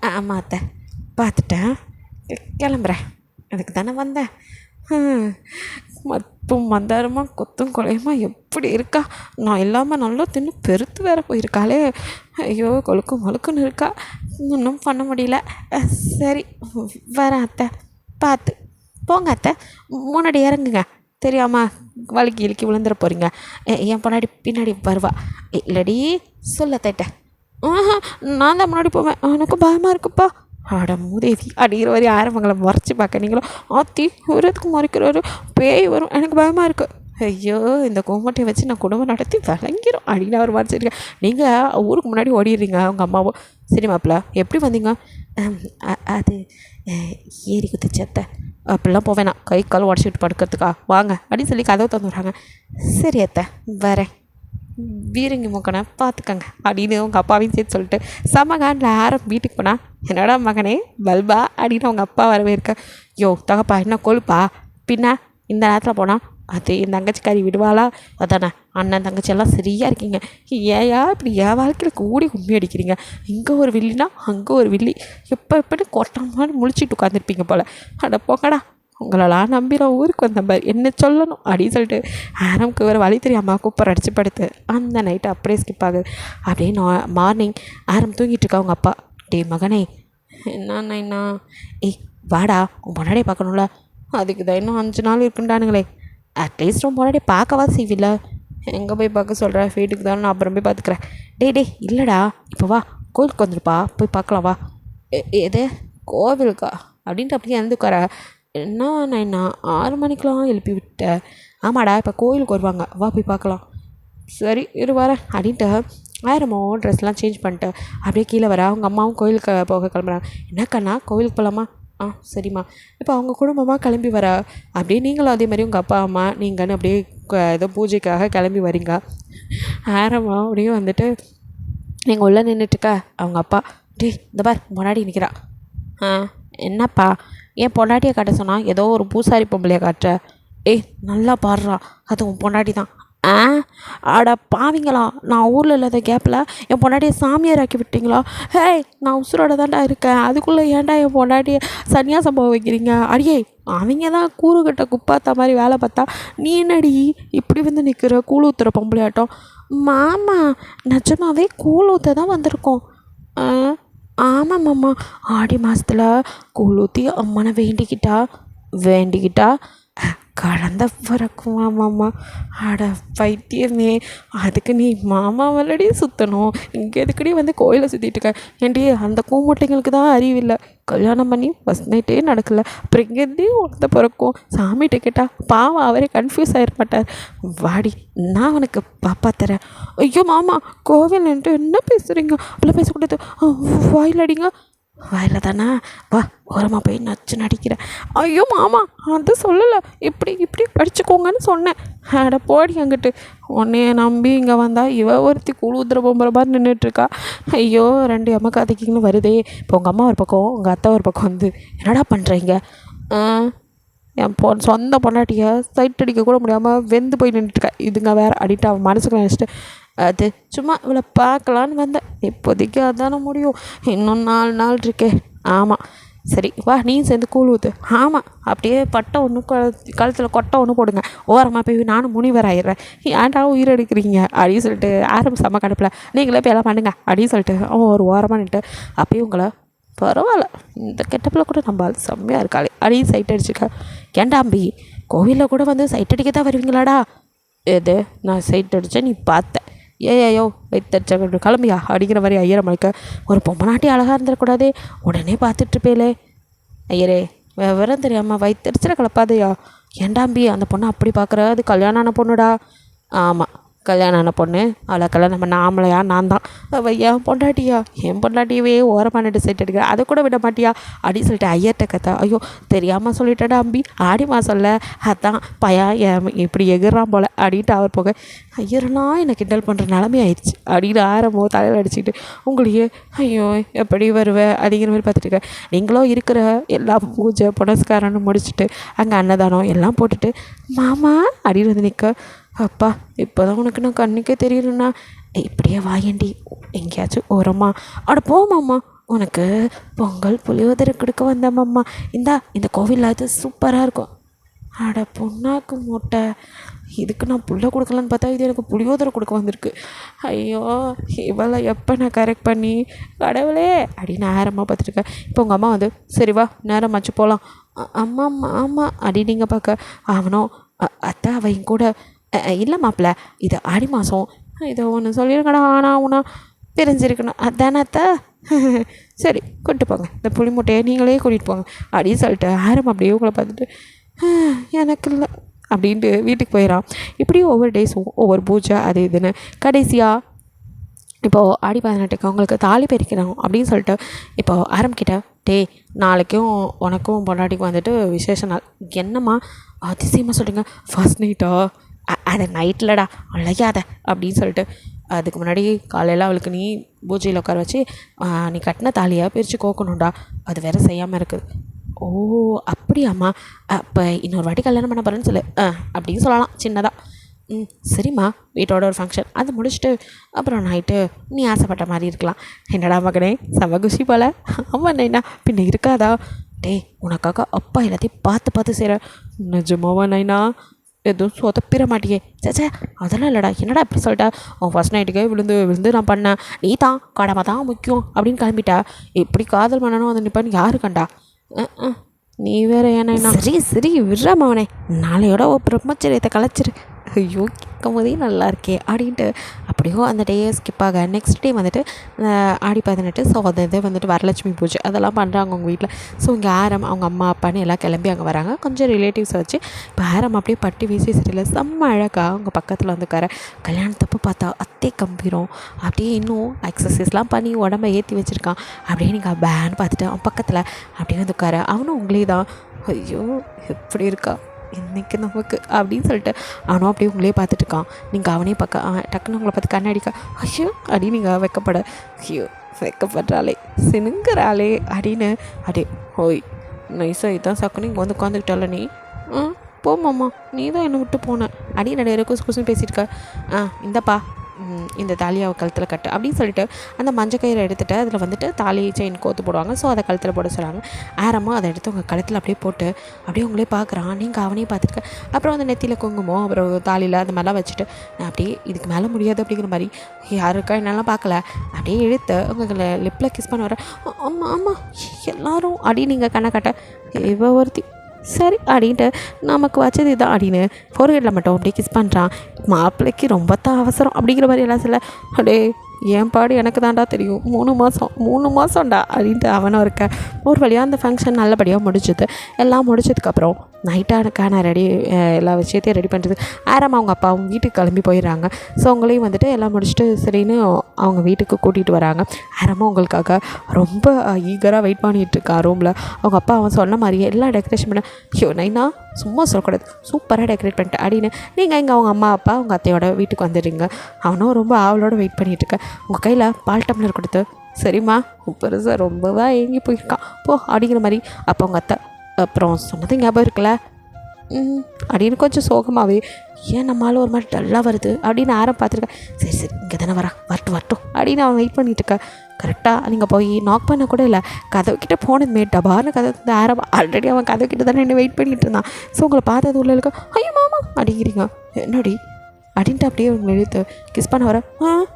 ஆமாம் அத்தை பார்த்துட்டேன், கிளம்புறேன். அதுக்கு தானே வந்தேன். மப்பும் மந்தாரமா கொத்தும் கொலையுமா எப்படி இருக்கா? நான் இல்லாமல் நல்லா தின்னு பெருத்து வேற போயிருக்காளே. ஐயோ கொழுக்கும் மொழுக்குன்னு இருக்கா. ஒன்றும் பண்ண முடியல. சரி வரேன் அத்தை, பார்த்து போங்க அத்தை, முன்னாடி இறங்குங்க. தெரியாமல் வலிக்கு இழுக்கி விழுந்துட போகிறீங்க. என் பொன்னாடி பின்னாடி வருவா. இல்லடி சொல்ல தேட்டேன். நான் தான் முன்னாடி போவேன், எனக்கு பயமாக இருக்குப்பா. ஆட மூதேவி அப்படிங்கிற வரை ஆரம்பங்களை முறைச்சி பார்க்க நீங்களும் ஆத்தி ஒருத்துக்கு முறைக்கிறாரு பேய் வரும் எனக்கு பயமாக இருக்குது. ஐயோ இந்த கோமட்டையை வச்சு நான் குடும்பம் நடத்தி விளங்கிடும் அப்படின்னு அவர் மறைச்சிருக்கேன். நீங்கள் ஊருக்கு முன்னாடி ஓடிடுறீங்க உங்கள் அம்மாவோ. சரி மாப்பிள்ள எப்படி வந்தீங்க? அது ஏறி குதிச்சத்தை அப்படிலாம் போவேண்ணா கை கால் உடச்சிக்கிட்டு படுக்கிறதுக்கா வாங்க அப்படின்னு சொல்லி கதவை தந்துடுறாங்க. சரி அத்தை வரேன், வீரங்கி மூக்கனை பார்த்துக்கங்க அப்படின்னு உங்கள் அப்பாவையும் சேர்த்து சொல்லிட்டு செம்மகாண்டில் யாரும் வீட்டுக்கு போனால் என்னடா மகனே பல்பா அப்படின்னு அவங்க அப்பா வரவே இருக்க. யோ தகப்பா என்ன கொழுப்பா பின்ன இந்த நேரத்தில் போனால் அது என் தங்கச்சிக்காரி விடுவாளா? அதானே அண்ணன் தங்கச்சி எல்லாம் சரியாக இருக்கீங்க. ஏயா இப்படி என் வாழ்க்கையில் கூடி கும்மி அடிக்கிறீங்க? இங்கே ஒரு வில்லினா அங்கே ஒரு வில்லி எப்படின்னு கொட்டமான முழிச்சிட்டு உட்காந்துருப்பீங்க போல். அட போங்கடா உங்களெல்லாம் நம்பிடும் ஊருக்கு வந்த மாதிரி என்ன சொல்லணும் அப்படின்னு சொல்லிட்டு ஆரம்புக்கு வேறு வழி தெரியாமல் கூப்பர் அடிச்சு படுத்து அந்த நைட்டு அப்படியே ஸ்கிப் ஆகுது. அப்படியே மார்னிங் ஆரம் தூங்கிட்டு இருக்கா அவங்க அப்பா. டே மகனே என்ன வாடா உன் பொன்னாடியே பார்க்கணும்ல. அதுக்கு தான் இன்னும் 5 நாள் இருக்குண்டானுங்களே. அட்லீஸ்ட் உன் பொன்னாடியே பார்க்கவா செய்வில்ல. எங்கே போய் பார்க்க சொல்கிறேன்? வீட்டுக்கு தானே நான் அப்புறம் போய் பார்த்துக்கிறேன். டே இல்லைடா இப்போ வா கோவிலுக்கு வந்துருப்பா போய் பார்க்கலாம் வா. எது கோவிலுக்கா அப்படின்ட்டு அப்படியே எழுந்துக்கார. என்ன 6 மணிக்கெலாம் எழுப்பி விட்டேன். ஆமாடா இப்போ கோவிலுக்கு வருவாங்க வா போய் பார்க்கலாம். சரி இரு வரேன் அப்படின்ட்டு ஆயிரமோ ட்ரெஸ்லாம் சேஞ்ச் பண்ணிட்டு அப்படியே கீழே வர அவங்க அம்மாவும் கோயிலுக்கு போக கிளம்புறாங்க. என்னக்கண்ணா கோவிலுக்கு போகலாமா? சரிம்மா. இப்போ அவங்க குடும்பமாக கிளம்பி வர அப்படியே நீங்களும் அதே மாதிரி உங்கள் அப்பா அம்மா நீங்கன்னு அப்படியே ஏதோ பூஜைக்காக கிளம்பி வரீங்க. ஆயிரமா அப்படியே வந்துட்டு நீங்கள் உள்ளே நின்றுட்டுக்க அவங்க அப்பா டே இந்த பார் பொண்டாட்டி நிற்கிறா. என்னப்பா என் பொண்டாட்டியை காட்ட சொன்னால் ஏதோ ஒரு பூசாரி பொம்பளையை காட்டுற. நல்லா பாடுறா அது உன் பொண்டாட்டி தான். ஆடா பாவிங்களா நான் ஊரில் இல்லாத கேப்பில் என் பொண்டாட்டியை சாமியார் ஆக்கி விட்டீங்களா? நான் உசுரோட தாண்டா இருக்கேன் அதுக்குள்ளே ஏன்டா என் பொண்டாட்டியை சன்னியாசம் போக வைக்கிறீங்க? அடியே அவங்க தான் கூறுகட்ட குப்பாத்த மாதிரி வேலை பார்த்தா நீ என்னடி இப்படி வந்து நிற்கிற கூழ் ஊற்றுற பொம்பளையாட்டம்? மாமா நிஜமாவே கூழ் ஊற்ற தான் வந்திருக்கோம். ஆமாம் மாமா ஆடி மாதத்தில் கூழ் ஊற்றி அம்மனை வேண்டிக்கிட்டா கடந்த பிறக்குமா மாமா? அட பைத்தியமே அதுக்கு நீ மாமா வல்லடி சுற்றணும் இங்கே எதுக்கடி வந்து கோயிலை சுற்றிட்டு இருக்க? ஏன்டி அந்த கூமுட்டைங்களுக்கு தான் அறிவில்லை. கல்யாணம் பண்ணி ஃபஸ்ட் நைட்டே நடக்கலை அப்புறம் இங்கேருந்தே உனக்கு பிறக்கும். சாமிகிட்ட கேட்டால் பாவம் அவரே கன்ஃபியூஸ் ஆகிட மாட்டார். வாடி நான் உனக்கு பாப்பா தரேன். ஐயோ மாமா கோவில்ன்ட்டு என்ன பேசுகிறீங்க? அப்படிலாம் பேசக்கூடாது. வாயில் அடிங்க. வாயில் தானே வா ஓரமாக போய் நடிக்கிறேன். ஐயோ மாமா அது சொல்லலை இப்படி அடிச்சுக்கோங்கன்னு சொன்னேன். அட போடி அங்கிட்டு உன்னைய நம்பி இங்கே வந்தால் இவ ஒருத்தி கூழ் ஊத்துற பொம்பளை மாதிரி நின்றுட்டுருக்கா. ஐயோ 2 அம்மாக்காதிக்கிங்களும் வருதே. இப்போ உங்கள் அம்மா ஒரு பக்கம் உங்கள் அத்தை ஒரு பக்கம் வந்து என்னடா பண்ணுறீங்க? என் சொந்த பொண்டாட்டியை சைட் அடிக்க கூட முடியாமல் வெந்து போய் நின்றுட்டுருக்கா. இதுங்க வேறு அடிட்டு அவன் மனசுக்கு நினச்சிட்டு அது சும்மா இவளை பார்க்கலான்னு வந்தேன். இப்போதைக்கு அதான முடியும். இன்னும் 4 நாள் இருக்கே. ஆமாம், சரி வா நீயும் சேர்ந்து கூழ் ஊற்று. ஆமாம், அப்படியே பட்டை ஒன்று கழுத்தில் கொட்டை ஒன்று போடுங்க. ஓரமாக போய் நானும் முனிவர் ஆயிடுறேன். ஏன்டா உயிர் எடுக்கிறீங்க அப்படின்னு சொல்லிட்டு செம்ம கடுப்பில் நீங்களே போய் எல்லாம் பண்ணுங்க அப்படின்னு சொல்லிட்டு அவன் ஒரு ஓரமாக நின்ட்டு அப்பயும் உங்களை பரவாயில்ல இந்த கெட்டப்பில் கூட நம்ம அது செம்மையாக இருக்காளே அப்படின்னு சைட் அடிச்சுக்க. ஏண்டாம்பி கோவிலில் கூட வந்து சைட் அடிக்க தான் வருவீங்களாடா? எது நான் சைட் அடித்தேன் நீ பார்த்த? ஏயோ வைத்தடிச்ச கிளம்பியா அப்படிங்கிற மாதிரி ஐயரை மலைக்க ஒரு பொம்மநாட்டி அழகாக இருந்துடக்கூடாதே, உடனே பார்த்துட்ருப்பேலே. ஐயரே விவரம் தெரியாமல் வைத்தடிச்சிட கிளப்பாதையா? ஏண்டாம்பி அந்த பொண்ணை அப்படி பார்க்குற? அது கல்யாணம் ஆன பொண்ணுடா. ஆமாம், கல்யாணம் ஆன பொண்ணு. அவளுக்கெல்லாம் நம்ம நாமளையா? நான் தான் அவள் என் பொண்டாட்டியா? என் பொண்டாட்டியவே ஓரமானிட்டு சைட் அடிக்கிற, அதை கூட விட மாட்டியா அப்படின்னு சொல்லிட்டு ஐயர்கிட்ட கத்தா. ஐயோ தெரியாமல் சொல்லிட்டடா அம்பி, ஆடிமா சொல்ல, அதான் பையன் இப்படி எகிறான் போல் அப்படின்ட்டு அவர் போக ஐயர்லாம் என்னை கிண்டல் பண்ணுற நிலமை ஆயிடுச்சு அப்படின்னு ஆரம்பம் தலையில் அடிச்சுக்கிட்டு உங்களையே ஐயோ எப்படி வருவேன் அப்படிங்கிற மாதிரி பார்த்துட்டு நீங்களும் இருக்கிற எல்லா பூஜை புனஸ்காரன்னு முடிச்சுட்டு அங்கே அன்னதானம் எல்லாம் போட்டுட்டு மாமா அப்படின்னு வந்து நிற்க. அப்பா இப்போ தான் உனக்கு நான் கண்ணுக்கே தெரியலண்ணா. இப்படியே வாயண்டி எங்கேயாச்சும் ஓரம்மா அட போமாம்மா, உனக்கு பொங்கல் புளியோதரை கொடுக்க வந்தம்மாம்மா. இந்த கோவிலில் அது சூப்பராக இருக்கும். அட பொண்ணாக்கு மூட்டை, இதுக்கு நான் புள்ள கொடுக்கலான்னு பார்த்தா இது எனக்கு புளியோதரை கொடுக்க வந்திருக்கு. ஐயோ இவளை எப்போ நான் கரெக்ட் பண்ணி கடவுளே அப்படின்னு நேரமாக பார்த்துருக்கேன். இப்போ உங்கள் அம்மா வந்து சரி வா நேரமாச்சு போகலாம். அம்மா ஆமாம் அப்படி நீங்கள் பார்க்க அவனும் அத்தை அவங்க கூட இல்லை மாப்பிள்ள இது ஆடி மாதம் இதை ஒன்று சொல்லியிருக்கடா, ஆனால் உனா பிரிஞ்சிருக்கணும் அதானே அத்தை. சரி கூப்பிட்டு போங்க, இந்த புளி மூட்டையை நீங்களே கூட்டிகிட்டு போங்க அப்படின்னு சொல்லிட்டு ஆரம் அப்படியே உங்களை பார்த்துட்டு எனக்கு இல்லை அப்படின்ட்டு வீட்டுக்கு போயிடறான். இப்படியும் ஒவ்வொரு டேஸும் ஒவ்வொரு பூஜை அது இதுன்னு கடைசியாக இப்போது ஆடி 18க்கு அவங்களுக்கு தாலி பறிக்கணும் அப்படின்னு சொல்லிட்டு இப்போது ஆரம்பிக்கிட்ட நாளைக்கும் உனக்கும் பொண்டாட்டிக்கும் வந்துட்டு விசேஷ நாள். என்னம்மா அதிசயமாக சொல்லுங்க, ஃபர்ஸ்ட் நைட்டா? அது நைட்டில்டா அழையாத அப்படின்னு சொல்லிட்டு அதுக்கு முன்னாடி காலையில் அவளுக்கு நீ பூஜையில் உட்கார வச்சு நீ கட்டின தாலியை பிரித்து கோக்கணும்டா, அது வேறு செய்யாமல் இருக்குது. ஓ அப்படியாம்மா, அப்போ இன்னொரு வாட்டி கல்யாணம் பண்ண போகிறேன்னு சொல்லு அப்படின்னு சொல்லலாம் சின்னதாக. சரிம்மா, வீட்டோட ஒரு ஃபங்க்ஷன் அதை முடிச்சுட்டு அப்புறம் நைட்டு நீ ஆசைப்பட்ட மாதிரி இருக்கலாம். என்னடா மகனே செம குஷி போல். ஆமாம் நைனா பின்ன இருக்காதா? உனக்காக அப்பா எல்லாத்தையும் பார்த்து பார்த்து செய்கிற. நிஜமாவா நைனா? எதுவும் சொதப்பிட மாட்டியே? சேச்சே அதெல்லாம் இல்லைடா. என்னடா இப்படி சொல்லிட்டா? அவன் ஃபஸ்ட் நைட்டுக்கே விழுந்து நான் பண்ணேன், நீ தான் கடமை தான் முக்கியம் அப்படின்னு கிளம்பிட்டா. எப்படி காதல் பண்ணணும் அதை நிப்பான்னு யாரு கண்டா? நீ வேற ஏன்னா சரி விடுறாம அவனே, நாளையோட ஓ பிரம்மச்சரியத்தை கலைச்சிரு. ஐயோ கேட்கும் போதே நல்லா இருக்கே அப்படின்ட்டு அப்படியோ அந்த டேயை ஸ்கிப் ஆக நெக்ஸ்ட் டே வந்துட்டு ஆடி 18. ஸோ அது இது வந்துட்டு வரலட்சுமி பூஜை அதெல்லாம் பண்ணுறாங்க அவங்க வீட்டில். ஸோ இங்கே ஆரம் அவங்க அம்மா அப்பான்னு எல்லாம் கிளம்பி அங்கே வராங்க. கொஞ்சம் ரிலேட்டிவ்ஸை வச்சு இப்போ ஆரம் அப்படியே பட்டு வீசி சரியில்லை செம்ம அழகாக அவங்க பக்கத்தில் வந்துக்கார. கல்யாணத்தப்போ பார்த்தா அத்தை கம்பீரம் அப்படியே இன்னும் எக்ஸசைஸ்லாம் பண்ணி உடம்பை ஏற்றி வச்சுருக்கான். அப்படியே நீங்கள் பேன்னு பார்த்துட்டு அவன் பக்கத்தில் அப்படியே வந்துக்கார. அவனும் உங்களே தான். ஐயோ எப்படி இருக்கா இன்றைக்கி நமக்கு அப்படின்னு சொல்லிட்டு அவனும் அப்படியே உங்களே பார்த்துட்ருக்கான். நீங்கள் அவனே பார்க்க டக்குன்னு உங்களை பார்த்து கண்ணாடிக்கா ஐயோ அப்படின்னு நீங்கள் வைக்கப்பட ஐயோ வைக்கப்படுறாளே சினுங்கிறாளே அப்படின்னு அப்படியே ஓய் நைஸாக இதான் சக்குன்னு இங்கே வந்து உட்காந்துக்கிட்டால நீ போமாம்மா நீ தான் என்னை விட்டு போன அப்படின்னு நிறைய குசுன்னு பேசியிருக்க. இந்தப்பா இந்த தாலியை அவள் கழுத்தில் கட்டு அப்படின்னு சொல்லிட்டு அந்த மஞ்சள் கயிறை எடுத்துகிட்டு அதில் வந்துட்டு தாலி செயின் கோத்து போடுவாங்க. ஸோ அதை கழுத்தில் போட சொல்கிறாங்க. ஆரமாக அதை எடுத்து உங்கள் கழுத்தில் அப்படியே போட்டு அப்படியே உங்களே பார்க்குறான். நீங்கள் அவனையும் பார்த்துருக்க. அப்புறம் அந்த நெத்தியில் குங்குமம் அப்புறம் தாலியில் அந்த மாதிரிலாம் வச்சுட்டு நான் அப்படியே இதுக்கு மேலே முடியாது அப்படிங்கிற மாதிரி யாருக்கா என்னெல்லாம் பார்க்கல அப்படியே இழுத்து உங்கள் லிப்பில் கிஸ் பண்ண வர. ஆமாம் ஆமாம் எல்லோரும் அப்படின்னு நீங்கள் கண்ணை கட்ட இவ ஒருத்தி சரி அப்படின்ட்டு நமக்கு வச்சது இதுதான் அப்படின்னு ஃபோர்ஹெட்டில் மட்டும் அப்படியே கிஸ் பண்ணுறான். மாப்பிள்ளைக்கு ரொம்ப தான் அவசரம் அப்படிங்கிற மாதிரி எல்லாம் சொல்ல அப்படியே என் பாடு எனக்கு தான்டா தெரியும் 3 மாதம்டா அப்படின்ட்டு அவனும் இருக்க. ஒரு வழியாக அந்த ஃபங்க்ஷன் நல்லபடியாக முடிஞ்சுது. எல்லாம் முடிச்சதுக்கப்புறம் நைட்டானுக்கான எல்லா விஷயத்தையும் ரெடி பண்ணுறது ஆரம் அவங்க அப்பா அவங்க வீட்டுக்கு கிளம்பி போயிடுறாங்க. ஸோ அவங்களையும் வந்துட்டு எல்லாம் முடிச்சுட்டு சரின்னு அவங்க வீட்டுக்கு கூட்டிகிட்டு வராங்க. ஆரமாக உங்களுக்காக ரொம்ப ஈகராக வெயிட் பண்ணிகிட்ருக்கா ரூமில். அவங்க அப்பா அவன் சொன்ன மாதிரியே எல்லாம் டெக்கரேஷன் பண்ண ஐயோ நைனா சும்மா சொல்லக்கூடாது சூப்பராக டெக்கரேட் பண்ணிட்டு அப்படின்னு நீங்கள் இங்கே அவங்க அம்மா அப்பா அவங்க அத்தையோட வீட்டுக்கு வந்துடுறீங்க. அவனும் ரொம்ப ஆவலோட வெயிட் பண்ணிகிட்ருக்க. உங்கள் கையில் பால் டம்ளர் கொடுத்து சரிம்மா பெருசாக ரொம்பவா ஏங்கி போயிருக்கான் போ அப்படிங்கிற மாதிரி. அப்போ அவங்க அத்தை அப்புறம் சொன்னது ஞாபகம் இருக்குல்ல அப்படின்னு கொஞ்சம் சோகமாகவே ஏன் நம்மளால் ஒரு மாதிரி டல்லாக வருது அப்படின்னு ஆரம் பார்த்துருக்கேன். சரி இங்கே தானே வரட்டும் அப்படின்னு அவன் வெயிட் பண்ணிட்டு இருக்கேன். கரெக்டாக நீங்கள் போய் நாக் பண்ண கூட இல்லை, கதவுக்கிட்ட போனதுமே டபார்னு கதவு வந்து ஆரம் ஆல்ரெடி அவன் கதவுக்கிட்ட தானே என்ன வெயிட் பண்ணிட்டு இருந்தான். ஸோ உங்களை பார்த்தது உள்ள இருக்க ஐயோ மாமா அப்படிங்கிறீங்க. என்னடி அப்படின்ட்டு அப்படியே உங்களை இழுத்து கிஸ் பண்ண வர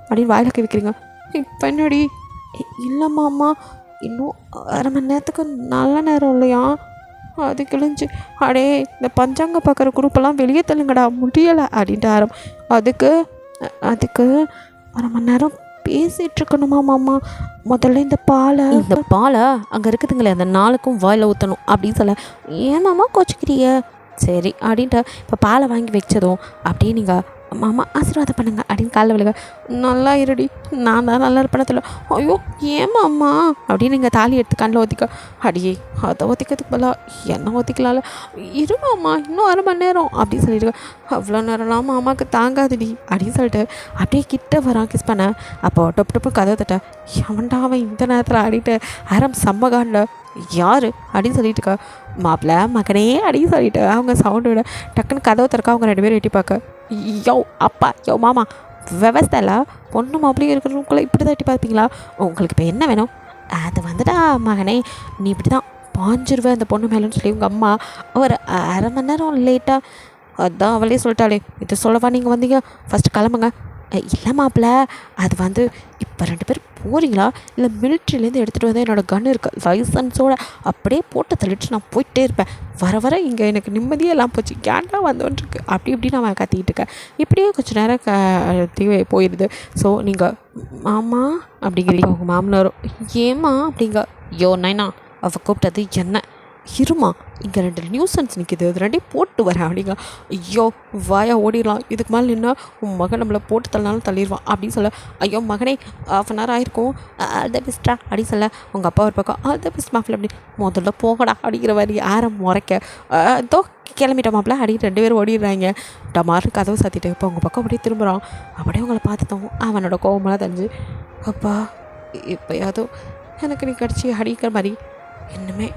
அப்படின்னு வாயில கை வைக்கிறீங்க. இப்போ என்னடி இல்லை மாமா இன்னும் அரை மணி நேரத்துக்கு நல்ல நேரம் இல்லையா, அது கிழிஞ்சு அடே இந்த பஞ்சாங்க பார்க்குற குரூப்பெல்லாம் வெளியே தள்ளுங்கடா முடியலை அப்படின்ட்டு ஆரம். அதுக்கு அரை மணி நேரம் பேசிகிட்டு இருக்கணுமா மாமா, முதல்ல இந்த பாலை அங்கே இருக்குதுங்களே அந்த நாளுக்கும் வாயில் ஊற்றணும் அப்படின்னு சொல்ல ஏன் மாமா கோச்சிக்கிறிய சரி அப்படின்ட்டு இப்போ பாலை வாங்கி வச்சதும் அப்படியே நீங்கள் மாமா ஆசீர்வாதம் பண்ணுங்க அப்படின்னு காலைல விழுக நல்லா இருடி நான் தான் நல்லா இருப்பேனத்தில் ஐயோ ஏமா அம்மா அப்படின்னு நீங்கள் தாலி எடுத்து கண்ணில் ஊற்றிக்க அடியே அதை ஊற்றிக்கிறதுக்கு பதிலா என்ன ஊற்றிக்கலாம்ல இருமாம்மா இன்னும் அரை மணி நேரம் அப்படின்னு சொல்லியிருக்கேன். அவ்வளோ நேரம்லாம் மாமாவுக்கு தாங்காதுடி அப்படின்னு சொல்லிட்டு அப்படியே கிட்ட வரான் கிஸ் பண்ண. அப்போ டொப்பு கதவை தட்ட எவன்டா அவன் இந்த நேரத்தில் ஆடிட்டு ஆரம் செம்மகான்ல யார் அப்படின்னு சொல்லிட்டு இருக்கா. மாப்பிள்ள மகனே அப்படின்னு சொல்லிட்டு அவங்க சவுண்டு விட டக்குன்னு கதவை திறக்க அவங்க 2 பேரும் எட்டி பார்க்க யோ அப்பா யோ மாமா விவஸ்தைல பொண்ணு மாப்பிள்ளையும் இருக்கிறவங்களுக்குள்ள இப்படி தான் எட்டி பார்ப்பீங்களா, உங்களுக்கு இப்போ என்ன வேணும், அது வந்துட்டா மகனே நீ இப்படி தான் பாஞ்சிருவேன் அந்த பொண்ணு மேலேன்னு சொல்லி உங்கள் அம்மா ஒரு அரை மணி நேரம் லேட்டாக அதான் அவளே சொல்லிட்டாளே இது சொல்லவா நீங்கள் வந்தீங்க ஃபஸ்ட்டு கிளம்புங்க. இல்லை மாப்பிள்ள அது வந்து இப்போ 2 பேர் போகிறீங்களா இல்லை மிலிட்ரிலேருந்து எடுத்துகிட்டு வந்து என்னோடய கன் இருக்குது லைசன்ஸோடு அப்படியே போட்டு தள்ளிட்டு நான் போயிட்டே இருப்பேன், வர இங்கே எனக்கு நிம்மதியாக எல்லாம் போச்சு கேண்டா வந்துருக்கு அப்படி இப்படின்னு அவன் கத்திக்கிட்டு இருக்கேன். இப்படியே கொஞ்சம் நேரம் போயிடுது. ஸோ நீங்கள் மாமா அப்படிங்கிறீங்க உங்கள் மாமனாரும் ஏமா அப்படிங்க யோ நைனா அவள் கூப்பிட்டது என்ன இருமா இங்கே 2 நியூசன்ஸ் நிற்கிது அது 2 போட்டு வரேன் அப்படிங்க. ஐயோ வாயா ஓடிடலாம் இதுக்கு மேலே நின்னா உன் மகன் நம்மளை போட்டு தள்ளினாலும் தள்ளிடுவான் அப்படின்னு சொல்ல ஐயோ மகனே ½ hour ஆகிருக்கும் ஆல் த பெஸ்ட்டா அப்படின்னு சொல்ல உங்கள் அப்பா ஒரு பக்கம் ஆல் த பெஸ்ட் மாப்பிள்ள அப்படி முதல்ல போகடா அப்படிங்கிற மாதிரி ஆரம் முறைக்க இதோ கிளம்பிட்ட மாப்பிள்ள அப்படின்னு 2 பேரும் ஓடிடுறாங்க. டமாரு கதவை சாத்திட்டு இப்போ உங்கள் பக்கம் அப்படியே திரும்புகிறான். அப்படியே உங்களை பார்த்துட்டோம் அவனோட கோவமெல்லாம் தெரிஞ்சு அப்பா இப்போயாவது எனக்கு நீ கடிச்சி அடிக்கிற மாதிரி இன்னுமே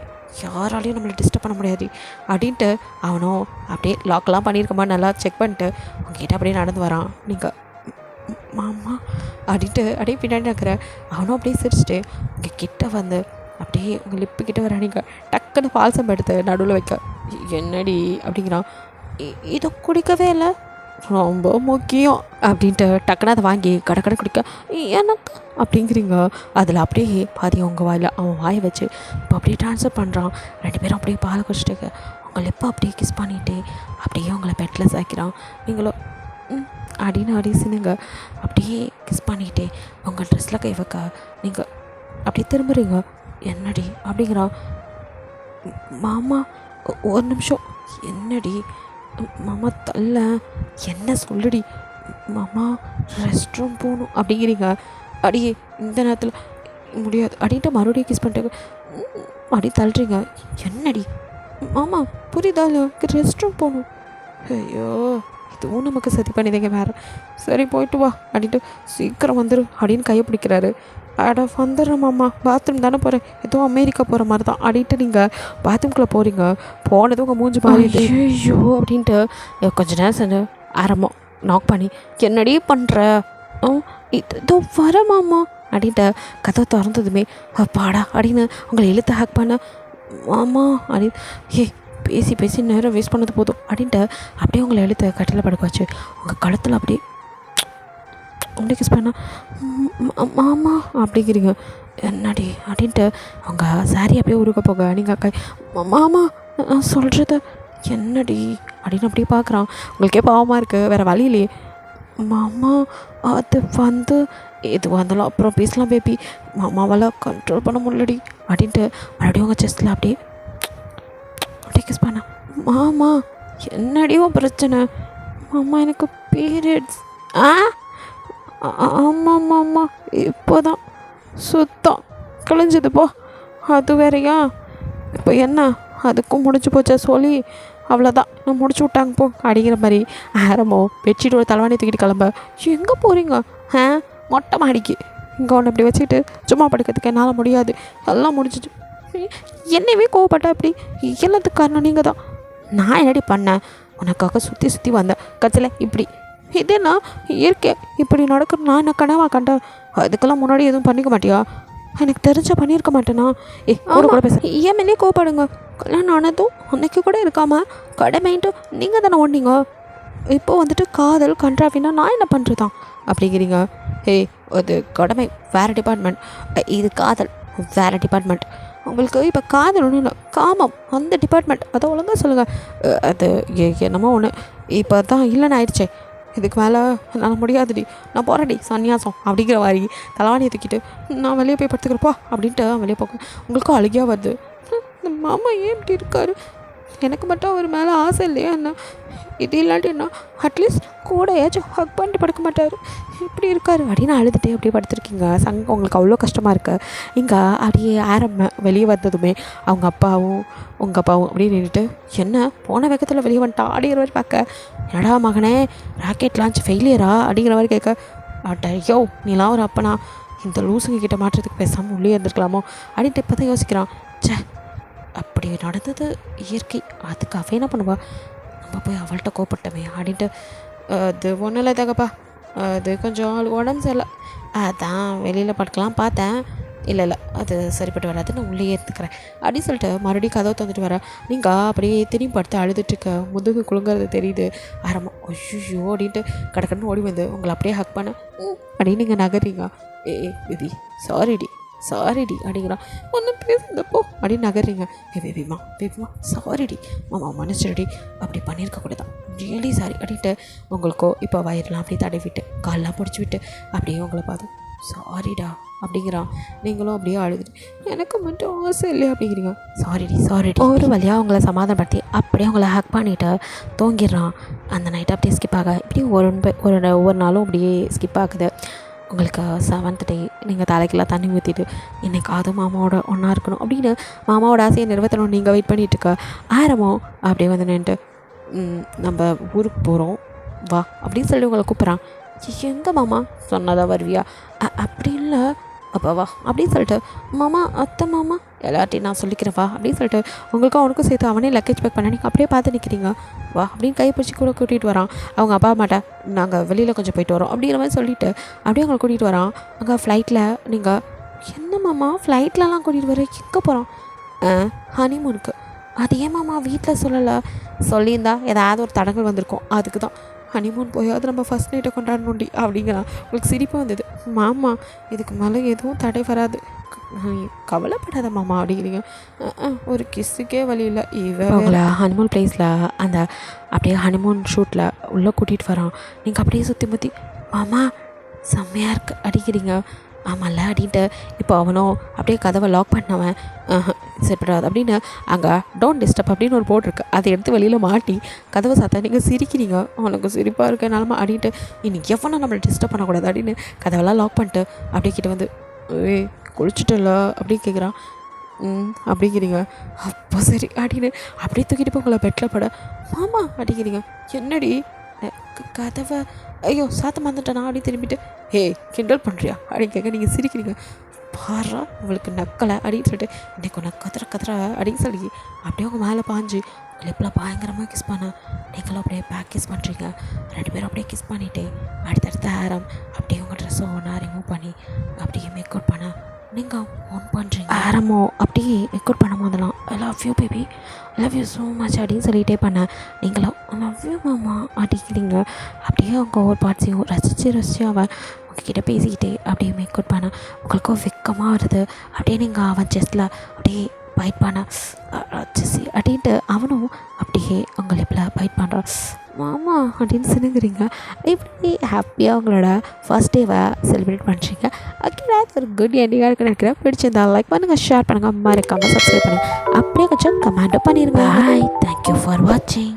யாராலையும் நம்மளை டிஸ்டர்ப் பண்ண முடியாது அப்படின்ட்டு அவனும் அப்படியே லாக்கெலாம் பண்ணியிருக்கமா நல்லா செக் பண்ணிட்டு உங்ககிட்ட அப்படியே நடந்து வரான். நீங்கள் மாமா அப்படின்ட்டு அப்படியே பின்னாடி இருக்கிற அவனும் அப்படியே சிரிச்சிட்டு உங்கள் கிட்ட வந்து அப்படியே உங்கள் லிப்பு கிட்ட வர நீங்கள் டக்குன்னு பால்சம் எடுத்து நடுவில் வைக்க என்னடி அப்படிங்கிறான். இதை குடிக்கவே இல்லை ரொம்ப முக்கியம் அப்படின்ட்டு டக்குன்னு அதை வாங்கி கடை குடிக்க எனக்கு அப்படிங்கிறீங்க. அதில் அப்படியே பாதி உங்கள் வாயில் அவன் வாயை வச்சு இப்போ அப்படியே ட்ரான்ஸ்ஃபர் பண்ணுறான். 2 பேரும் அப்படியே பாலை குடிச்சிட்டு உங்களை எப்போ அப்படியே கிஸ் பண்ணிவிட்டு அப்படியே உங்களை பெட்டில் சாய்க்கிறான். நீங்களும் அப்படின்னு அடிச்சுனுங்க அப்படியே கிஸ் பண்ணிக்கிட்டே உங்கள் ட்ரெஸ்ஸில் கை வைக்க நீங்கள் அப்படியே திரும்புறீங்க. என்னடி அப்படிங்கிறான். மாமா ஒரு நிமிஷம் என்னடி மாமா தள்ள என்ன சொல்லுடி மாமா ரெஸ்ட் ரூம் போகணும் அப்படிங்கிறீங்க. அடியே இந்த நேரத்தில் முடியாது அப்படின்ட்டு மறுபடியும் கிஸ் பண்ணிட்டு அப்படி தள்ளுறீங்க. என்னடி மாமா புரியுதா இல்லை ரெஸ்ட் ரூம் போகணும். ஐயோ இதுவும் நமக்கு சதி பண்ணிதேங்க வேறு சரி போயிட்டு வா அப்படின்ட்டு சீக்கிரம் வந்துடும் அப்படின்னு கையை பிடிக்கிறாரு. அட வந்துடுறேன் மாமா பாத்ரூம் தானே போகிறேன் ஏதோ அமெரிக்கா போகிற மாதிரி தான் அப்படின்ட்டு நீங்கள் பாத்ரூம்குள்ளே போகிறீங்க. போனதும் உங்கள் மூஞ்சி மாறிடுது. ஐயோ அப்படின்ட்டு கொஞ்ச நேரம் சென்று ஆரம்பம் நாக் பண்ணி என்னடி பண்ணுற இதோ வர மாமா அப்படின்ட்டு கதை திறந்ததுமே பாடா அப்படின்னு உங்களை இழுத்து ஹேக் பண்ண மாமா அப்படின்னு பேசி நேரம் வேஸ்ட் பண்ணது போதும் அப்படின்ட்டு அப்படியே உங்களை இழுத்து கட்டில் படுக்க வச்சு உங்கள் கழுத்தில் அப்படியே அப்படியே கிஸ் பண்ணா மாமா அப்படிங்கிறீங்க. என்னடி அப்படின்ட்டு அவங்க சாரி அப்படியே உருக்க போக நீங்கள் மாமா சொல்கிறது என்னடி அப்படின்னு அப்படியே பார்க்குறான். உங்களுக்கே பாவமாக இருக்குது வேறு வழி இல்லையே. மாமா அது வந்து எதுவாக இருந்தாலும் அப்புறம் பேசலாம் பேபி மாமாவால் கண்ட்ரோல் பண்ண முடியலடி அப்படின்ட்டு மறுபடியும் உங்கள் செஸ்ட்டில் அப்படியே கிஸ் பண்ண மாமா என்னடியோ பிரச்சனை மாமா எனக்கு பீரியட்ஸ் ஆமாம் இப்போ தான் சுத்தம் கிழிஞ்சது போ அது வேறையா இப்போ என்ன அதுக்கும் முடிச்சு போச்சா சொல்லி அவ்வளோதான் நான் முடிச்சு விட்டாங்க போ அப்படிங்கிற மாதிரி ஆரம்போ பெட்ஷீட்டோட தலைவாணி தூக்கிட்டு கிளம்ப எங்கே போகிறீங்க மொட்டை மாடிக்கு இங்கே ஒன்று இப்படி வச்சுக்கிட்டு சும்மா படுக்கிறதுக்கு என்னால் முடியாது எல்லாம் முடிச்சிச்சு என்னவே கோவப்பட்டா அப்படி எல்லாத்துக்கு காரணம் நீங்கள் தான் நான் என்னடி பண்ணேன், உனக்காக சுற்றி சுற்றி வந்தேன், கடைசியில் இப்படி. இதே நான் இயற்கை இப்படி நடக்குது, நான் என்ன கனவா கண்டேன்? அதுக்கெல்லாம் முன்னாடி எதுவும் பண்ணிக்க மாட்டியா? எனக்கு தெரிஞ்சா பண்ணியிருக்க மாட்டேனா? கூட பேச ஏன் மேலே கோவப்படுங்க. கல்யாணம் ஆனதும் அன்னைக்கு கூட இருக்காமல் கடமைன்ட்டு நீங்கள் தானே ஓடினீங்க. இப்போ வந்துட்டு காதல் கன்றாவின்னா நான் என்ன பண்ணுறதான் அப்படிங்கிறீங்க? அது கடமை வேறு டிபார்ட்மெண்ட், இது காதல் வேறு டிபார்ட்மெண்ட். உங்களுக்கு இப்போ காதல் ஒன்றும் இல்லை, காமம் அந்த டிபார்ட்மெண்ட். அதை ஒழுங்காக சொல்லுங்கள். அது என்னமோ ஒன்று இப்போ தான் இல்லைன்னு ஆயிடுச்சே, இதுக்கு மேலே என்னால் முடியாதுடி, நான் போகிறேன்டி சன்னியாசம் அப்படிங்கிற மாதிரி தலைவாணியை தூக்கிட்டு நான் வெளியே போய் படுத்துக்கிறப்பா அப்படின்ட்டு வெளியே போக உங்களுக்கும் அழுகியாக வருது. இந்த மாமா ஏன் இப்படி இருக்காரு? எனக்கு மட்டும் அவர் மேலே ஆசை இல்லையா என்ன? இது இல்லாட்டி என்ன அட்லீஸ்ட் கூட ஏதாச்சும் ஹக் பண்ணிட்டு படுக்க மாட்டார், இப்படி இருக்காரு அப்படின்னு அழுதுகிட்டே அப்படியே படுத்துருக்கீங்க. உங்களுக்கு அவ்வளோ கஷ்டமாக இருக்கு. இங்கே அப்படியே வெளியே வந்ததுமே அவங்க அப்பாவும் உங்கள் அப்பாவும் அப்படியே நின்றுட்டு, என்ன போன வேகத்தில் வெளியே வந்துட்டா அப்படிங்கிற மாதிரி பார்க்க, என்னடா மகனே ராக்கெட் லான்ச் ஃபெயிலியரா அப்படிங்கிற மாதிரி கேட்க, ஐயோ நீலாம் ஒரு அப்பனா, இந்த லூசுங்க கிட்ட மாட்டுறதுக்கு பேசாமல் உள்ளே இருந்திருக்கலாமோ அப்படின்ட்டு இப்போ தான் யோசிக்கிறான். சே அப்படி நடந்தது இயற்கை, அதுக்காகவே என்ன பண்ணுவா, நம்ம போய் அவள்கிட்ட கோப்பட்டமே அப்படின்ட்டு. அது ஒன்றும் இல்லை தகப்பா, அது கொஞ்சம் உடம்பு சரியில்லை, அதான் வெளியில் படுக்கலாம் பார்த்தேன், இல்லை அது சரிப்பட்டு வராது, நான் உள்ளே ஏற்றுக்கிறேன் அப்படின்னு சொல்லிட்டு மறுபடியும் கதவை தந்துட்டு வரேன். நீங்கள் அப்படியே திரும்பி படுத்து அழுதுட்டுருக்க, முதுகு குலுங்கிறது தெரியுது. ஆரம்பம் ஐயோ அப்படின்ட்டு கடற்கடன்னு ஓடி வந்து உங்களை அப்படியே ஹக் பண்ண அப்படின்னு நீங்கள் நகர்றீங்க. விதி சாரிடி அப்படிங்கிறான். ஒன்றும் பேசுந்தப்போ அப்படின்னு நகர்றீங்க. பேபிமா சாரிடி மாமா மன்னிச்சிருடி, அப்படி பண்ணியிருக்கக்கூடாதான், ரியலி சாரி அப்படின்ட்டு உங்களுக்கோ இப்போ வயிறுலாம் அப்படியே தடவிட்டு காலெலாம் பிடிச்சி விட்டு அப்படியே உங்களை பார்த்து சாரிடா அப்படிங்கிறான். நீங்களும் அப்படியே அழுதுட்டு எனக்கு மட்டும் ஆசை இல்லையா அப்படிங்கிறீங்க. சாரிடி ஒரு வழியாக அவங்கள சமாதானப்படுத்தி அப்படியே அவங்கள ஹக் பண்ணிவிட்டு தூங்கிடுறான். அந்த நைட்டை அப்படியே ஸ்கிப் ஆக இப்படி ஒவ்வொரு நாளும் அப்படியே ஸ்கிப் ஆகுது. உங்களுக்கு 7th டே நீங்கள் தலைக்கெல்லாம் தண்ணி ஊற்றிட்டு இன்றைக்கி அது மாமாவோட ஒன்றா இருக்கணும் அப்படின்னு மாமாவோட ஆசையை நிறைவேற்றணும் நீங்கள் வெயிட் பண்ணிகிட்ருக்க. ஆரம்பம் அப்படியே வந்து நின்றுட்டு நம்ம ஊருக்கு போகிறோம் வா அப்படின்னு சொல்லி உங்களை கூப்பிட்றான். எங்கே மாமா சொன்னதா வருவியா? அப்படி இல்லை அப்போ வா அப்படின்னு சொல்லிட்டு மாமா அத்தை மாமா எல்லார்ட்டையும் நான் சொல்லிக்கிறேன் வா அப்படின்னு சொல்லிட்டு உங்களுக்கும் அவனுக்கும் சேர்த்து அவனே லக்கேஜ் பேக் பண்ண நீங்கள் அப்படியே பார்த்து நிற்கிறீங்க. வா அப்படின்னு கை பிடிச்சி கூட கூட்டிகிட்டு வரான். அவங்க அப்பா அம்மாட்ட நாங்கள் வெளியில் கொஞ்சம் போயிட்டு வரோம் அப்படிங்கிற மாதிரி சொல்லிவிட்டு அப்படியே அவங்களை கூட்டிகிட்டு வரான். அங்கே ஃப்ளைட்டில் நீங்கள் என்ன மாமா ஃப்ளைட்லலாம் கூட்டிகிட்டு வர, எங்கே போகிறோம்? ஹனிமூனுக்கு. அது ஏன் மாமா வீட்டில் சொல்லலை? சொல்லியிருந்தா ஏதாவது ஒரு தடங்கள் வந்திருக்கும், அதுக்கு தான் ஹனிமூன் போயாவது நம்ம ஃபஸ்ட் நைட்டை கொண்டாடணுண்டி அப்படிங்கிறான். உங்களுக்கு சிரிப்பாக வந்தது. மாமா இதுக்கு மேலே எதுவும் தடை வராது, கவலைப்படாத மாமா அப்படிங்கிறீங்க. ஒரு கிஸ்ஸுக்கே வழி இல்லை. இவங்கள ஹனிமூன் பிளேஸில் அந்த அப்படியே ஹனிமூன் ஷூட்டில் உள்ளே கூட்டிகிட்டு வரான். நீங்கள் அப்படியே சுற்றி மாமா செம்மையாக இருக்கு அடிக்கிறீங்க. ஆமாம்ல அப்படின்ட்டு இப்போ அவனும் அப்படியே கதவை லாக் பண்ணவன் சரிப்படாது அப்படின்னு அங்கே டோன்ட் டிஸ்டர்ப் அப்படின்னு ஒரு போர்டு இருக்குது, அதை எடுத்து வெளியில் மாட்டி கதவை சாத்தா நீங்கள் சிரிக்கிறீங்க. அவனுக்கு சிரிப்பாக இருக்க நிலமா அப்படின்ட்டு இன்னைக்கு எவனும் நம்மளை டிஸ்டர்ப் பண்ணக்கூடாது அப்படின்னு கதவெல்லாம் லாக் பண்ணிட்டு அப்படியே கிட்ட வந்து குளிச்சுட்டல அப்படின்னு கேட்குறான். அப்படிங்கிறீங்க. அப்போ சரி அப்படின்னு அப்படியே தூக்கிட்டு போய் உங்களை பெட்டில் பட மாமா அப்படிங்கிறீங்க. என்னடி கதவை ஐயோ சாத்த மறந்துட்டேனா அப்படின்னு திரும்பிட்டு கிண்டல் பண்ணுறியா அப்படின்னு கேட்க நீங்கள் சிரிக்கிறீங்க. பாரா உங்களுக்கு நக்கலை அப்படின்னு சொல்லிட்டு இன்றைக்கு உனக்கு கத்துற அப்படின்னு சொல்லி அப்படியே உங்கள் மேலே பாஞ்சு கிளிப்பில் பயங்கரமாக கிஸ் பண்ண நீங்களும் அப்படியே பேக் கிஸ் பண்ணுறீங்க. 2 பேரும் அப்படியே கிஸ் பண்ணிவிட்டு அடுத்தடுத்த ஆரம் அப்படியே உங்கள் ட்ரெஸ்ஸை ஒன்றா ரிமூவ் பண்ணி அப்படியே மேக்கப் பண்ண நீங்கள் ஒன் பண்ணுறீங்க. ஆரமோ அப்படியே மேக்கப் பண்ணும் போதெல்லாம் I love you baby, I love you so much அப்படின்னு சொல்லிகிட்டே பண்ணேன். நீங்களும் ஐ லவ் யூ மாமா அப்படிங்கிறீங்க. அப்படியே அவங்க ஒவ்வொரு பார்ட்ஸையும் ரசித்து அவன் உங்ககிட்ட பேசிக்கிட்டே அப்படியே மேக்கப் பண்ண உங்களுக்கும் வெக்கமாக வருது. அப்படியே நீங்கள் அவன் செஸ்ட்டில் அப்படியே பைட் பண்ண செஸ்ஸி அப்படின்ட்டு அவனும் அப்படியே உங்கள் லிப்பில் பைட் பண்ணுறான். மாமா அப்படின்னு சினுங்கிறீங்க. இப்படி ஹாப்பியாக உங்களோட ஃபர்ஸ்ட் டேவை செலிப்ரேட் பண்ணுறீங்க. ஓகே ஒரு குட் எண்டிங்காக இருக்குன்னு நினைக்கிறேன். பிடிச்சிருந்தா லைக் பண்ணுங்கள், ஷேர் பண்ணுங்கள், மறக்காமல் சப்ஸ்கிரைப் பண்ணுங்கள், அப்படியே கொஞ்சம் கமெண்ட்டும் பண்ணிடுங்க. ஹாய், தேங்க்யூ ஃபார் வாட்சிங்.